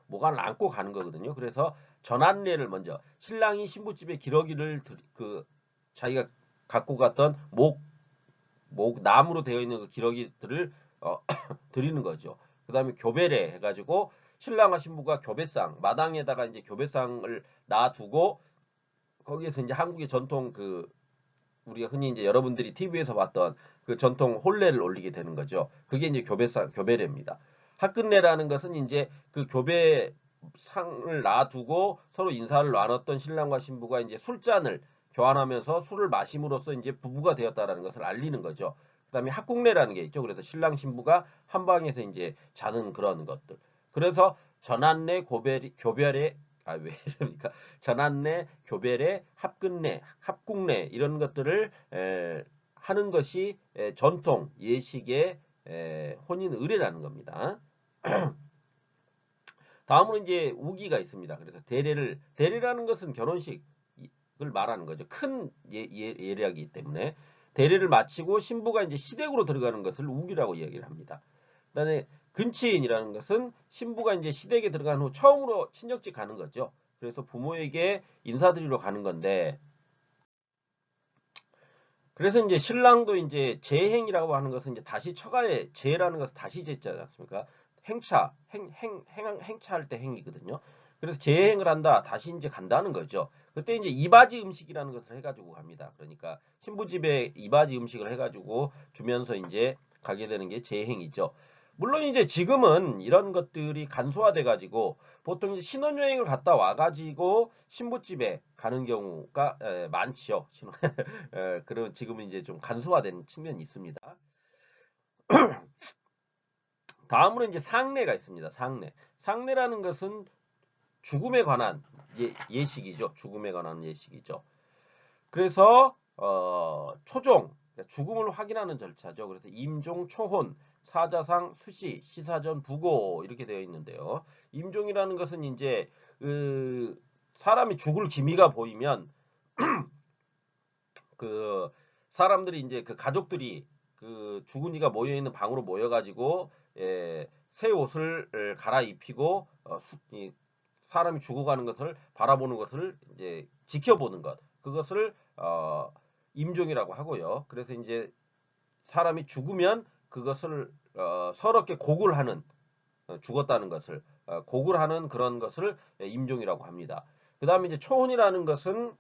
모간을 안고 가는 거거든요. 그래서 전안례를 먼저 신랑이 신부집에 기러기를 자기가 갖고 갔던 나무로 되어 있는 그 기러기들을 드리는 거죠. 그 다음에 교배례 해가지고 신랑과 신부가 교배상 마당에다가 이제 교배상을 놔두고 거기에서 이제 한국의 전통 우리가 흔히 이제 여러분들이 TV에서 봤던 그 전통 혼례를 올리게 되는 거죠. 그게 이제 교배례입니다. 합끝례라는 것은 이제 그 교배상을 놔두고 서로 인사를 나눴던 신랑과 신부가 이제 술잔을 교환하면서 술을 마심으로써 이제 부부가 되었다라는 것을 알리는 거죠. 그다음에 합국례라는 게 있죠. 그래서 신랑 신부가 한 방에서 이제 자는 그런 것들. 그래서 전안례, 교별례 왜 이러니까 전안례, 교배례, 합끝례, 합국례 이런 것들을 하는 것이 전통 예식의 혼인 의례라는 겁니다. 다음으로 이제 우기가 있습니다. 그래서 대례라는 것은 결혼식을 말하는 거죠. 큰 예례이기 때문에 대례를 마치고 신부가 이제 시댁으로 들어가는 것을 우기라고 이야기를 합니다. 그다음에 근친이라는 것은 신부가 이제 시댁에 들어간 후 처음으로 친정집 가는 거죠. 그래서 부모에게 인사드리러 가는 건데, 그래서 이제 신랑도 이제 재행이라고 하는 것은 이제 다시 처가에 재라는 것은 다시 재지 않습니까? 행차할 때 행이거든요. 그래서 재행을 한다, 다시 이제 간다는 거죠. 그때 이제 이바지 음식이라는 것을 해가지고 갑니다. 그러니까 신부집에 이바지 음식을 해가지고 주면서 이제 가게 되는 게 재행이죠. 물론 이제 지금은 이런 것들이 간소화돼 가지고 보통 이제 신혼여행을 갔다 와가지고 신부집에 가는 경우가 많지요. 그런 지금은 이제 좀 간소화된 측면이 있습니다. 다음으로 이제 상례가 있습니다. 상례라는 것은 죽음에 관한 예식이죠. 죽음에 관한 예식이죠. 그래서 초종, 죽음을 확인하는 절차죠. 그래서 임종, 초혼, 사자상, 수시, 시사전, 부고 이렇게 되어 있는데요. 임종이라는 것은 이제 사람이 죽을 기미가 보이면 그 사람들이 이제 그 가족들이 그 죽은 이가 모여 있는 방으로 모여가지고 새 옷을 갈아입히고 사람이 죽어가는 것을 바라보는 것을 이제 지켜보는 것, 그것을 임종이라고 하고요. 그래서 이제 사람이 죽으면 그것을 서럽게 곡을 하는 죽었다는 것을 곡을 하는 그런 것을 임종이라고 합니다. 그 다음에 이제 초혼이라는 것은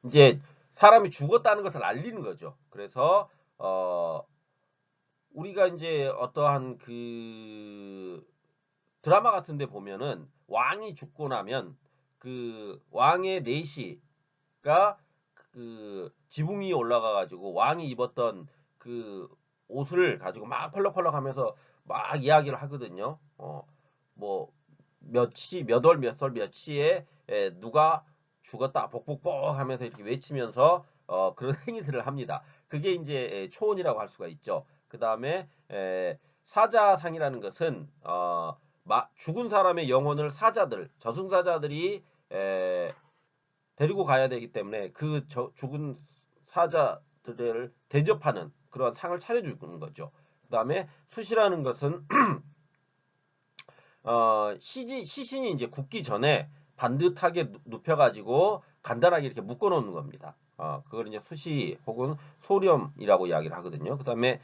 이제 사람이 죽었다는 것을 알리는 거죠. 그래서 우리가 이제 어떠한 드라마 같은 데 보면은 왕이 죽고 나면 그 왕의 내시가 지붕 위에 올라가 가지고 왕이 입었던 그 옷을 가지고 막 펄럭펄럭 하면서 막 이야기를 하거든요. 뭐 몇 월 몇 설 몇 시에 누가 죽었다 복복복 하면서 이렇게 외치면서 그런 행위들을 합니다. 그게 이제 초혼이라고 할 수가 있죠. 그 다음에 사자상이라는 것은 죽은 사람의 영혼을 사자들, 저승사자들이 데리고 가야 되기 때문에 그 죽은 사자들을 대접하는 그런 상을 차려주는 거죠. 그 다음에 숫이라는 것은 시신이 이제 굽기 전에 반듯하게 눕혀가지고 간단하게 이렇게 묶어놓는 겁니다. 그걸 이제 수시 혹은 소렴이라고 이야기를 하거든요. 그 다음에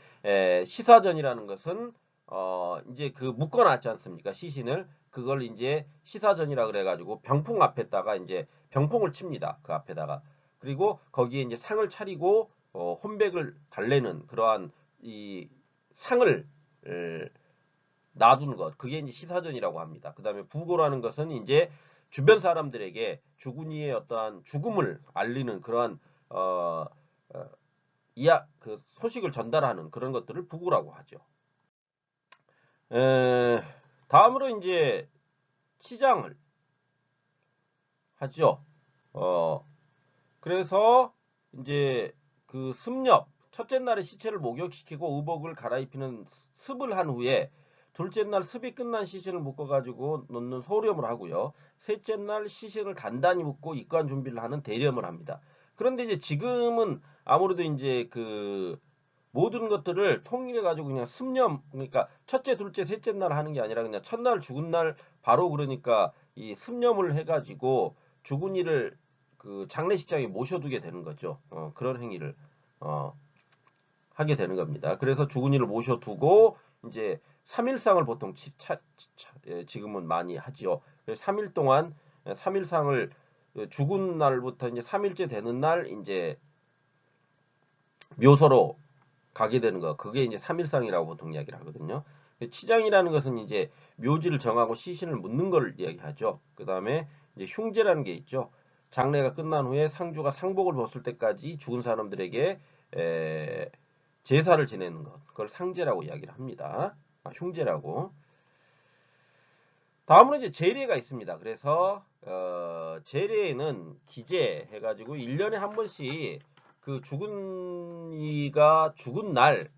시사전이라는 것은 이제 그 묶어놨지 않습니까? 시신을 그걸 이제 시사전이라 그래가지고 병풍 앞에다가 이제 병풍을 칩니다. 그 앞에다가 그리고 거기에 이제 상을 차리고 혼백을 달래는 그러한 이 상을 놔두는 것. 그게 이제 시사전이라고 합니다. 그 다음에 부고라는 것은 이제 주변 사람들에게 죽은 이의 어떠한 죽음을 알리는 그러한 그 소식을 전달하는 그런 것들을 부고라고 하죠. 다음으로 이제 치장을 하죠. 그래서 이제 그 습렵 첫째 날에 시체를 목욕시키고 의복을 갈아입히는 습을 한 후에 둘째 날 습이 끝난 시신을 묶어가지고 놓는 소렴을 하고요. 셋째 날 시신을 단단히 묶고 입관 준비를 하는 대렴을 합니다. 그런데 이제 지금은 아무래도 이제 그 모든 것들을 통일해가지고 그냥 습념, 그러니까 첫째, 둘째, 셋째 날 하는 게 아니라 그냥 첫날 죽은 날 바로 그러니까 이 습념을 해가지고 죽은 이를 그 장례식장에 모셔두게 되는 거죠. 그런 행위를 하게 되는 겁니다. 그래서 죽은 이를 모셔두고 이제 3일상을 보통 지금은 많이 하지요. 3일 동안 3일상을 죽은 날부터 이제 3일째 되는 날 이제 묘소로 가게 되는 거. 그게 이제 3일상이라고 보통 이야기를 하거든요. 치장이라는 것은 이제 묘지를 정하고 시신을 묻는 걸 이야기하죠. 그 다음에 이제 흉제라는 게 있죠. 장례가 끝난 후에 상주가 상복을 벗을 때까지 죽은 사람들에게 제사를 지내는 것. 그걸 상제라고 이야기를 합니다. 흉제라고. 다음으로 이제 제례가 있습니다. 그래서 제례에는 기제 해가지고 1년에 한 번씩 그 죽은 이가 죽은 날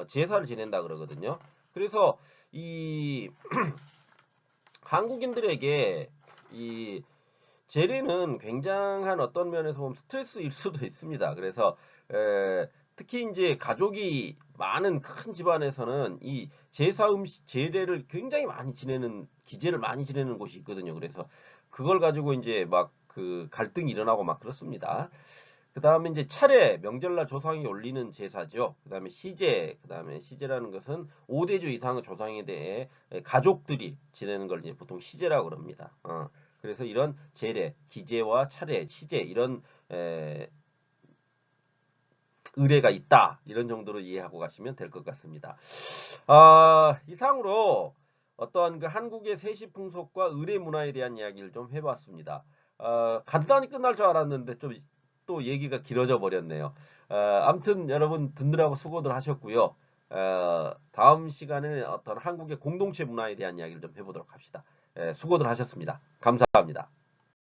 제사를 지낸다 그러거든요. 그래서 이 한국인들에게 이 제례는 굉장한 어떤 면에서 보면 스트레스일 수도 있습니다. 그래서 특히 이제 가족이 많은 큰 집안에서는 이 제사 음식 제례를 굉장히 많이 지내는 기제를 많이 지내는 곳이 있거든요. 그래서 그걸 가지고 이제 막 그 갈등이 일어나고 막 그렇습니다. 그 다음에 이제 차례, 명절날 조상이 올리는 제사죠. 그 다음에 시제, 그 다음에 시제라는 것은 5대조 이상의 조상에 대해 가족들이 지내는 걸 이제 보통 시제라고 그럽니다. 그래서 이런 제례, 기제와 차례, 시제 이런 의례가 있다. 이런 정도로 이해하고 가시면 될 것 같습니다. 이상으로 어떠한 그 한국의 세시 풍속과 의례 문화에 대한 이야기를 좀 해봤습니다. 간단히 끝날 줄 알았는데 좀 또 얘기가 길어져 버렸네요. 아무튼 여러분 듣느라고 수고들 하셨고요. 다음 시간에 어떤 한국의 공동체 문화에 대한 이야기를 좀 해보도록 합시다. 수고들 하셨습니다. 감사합니다.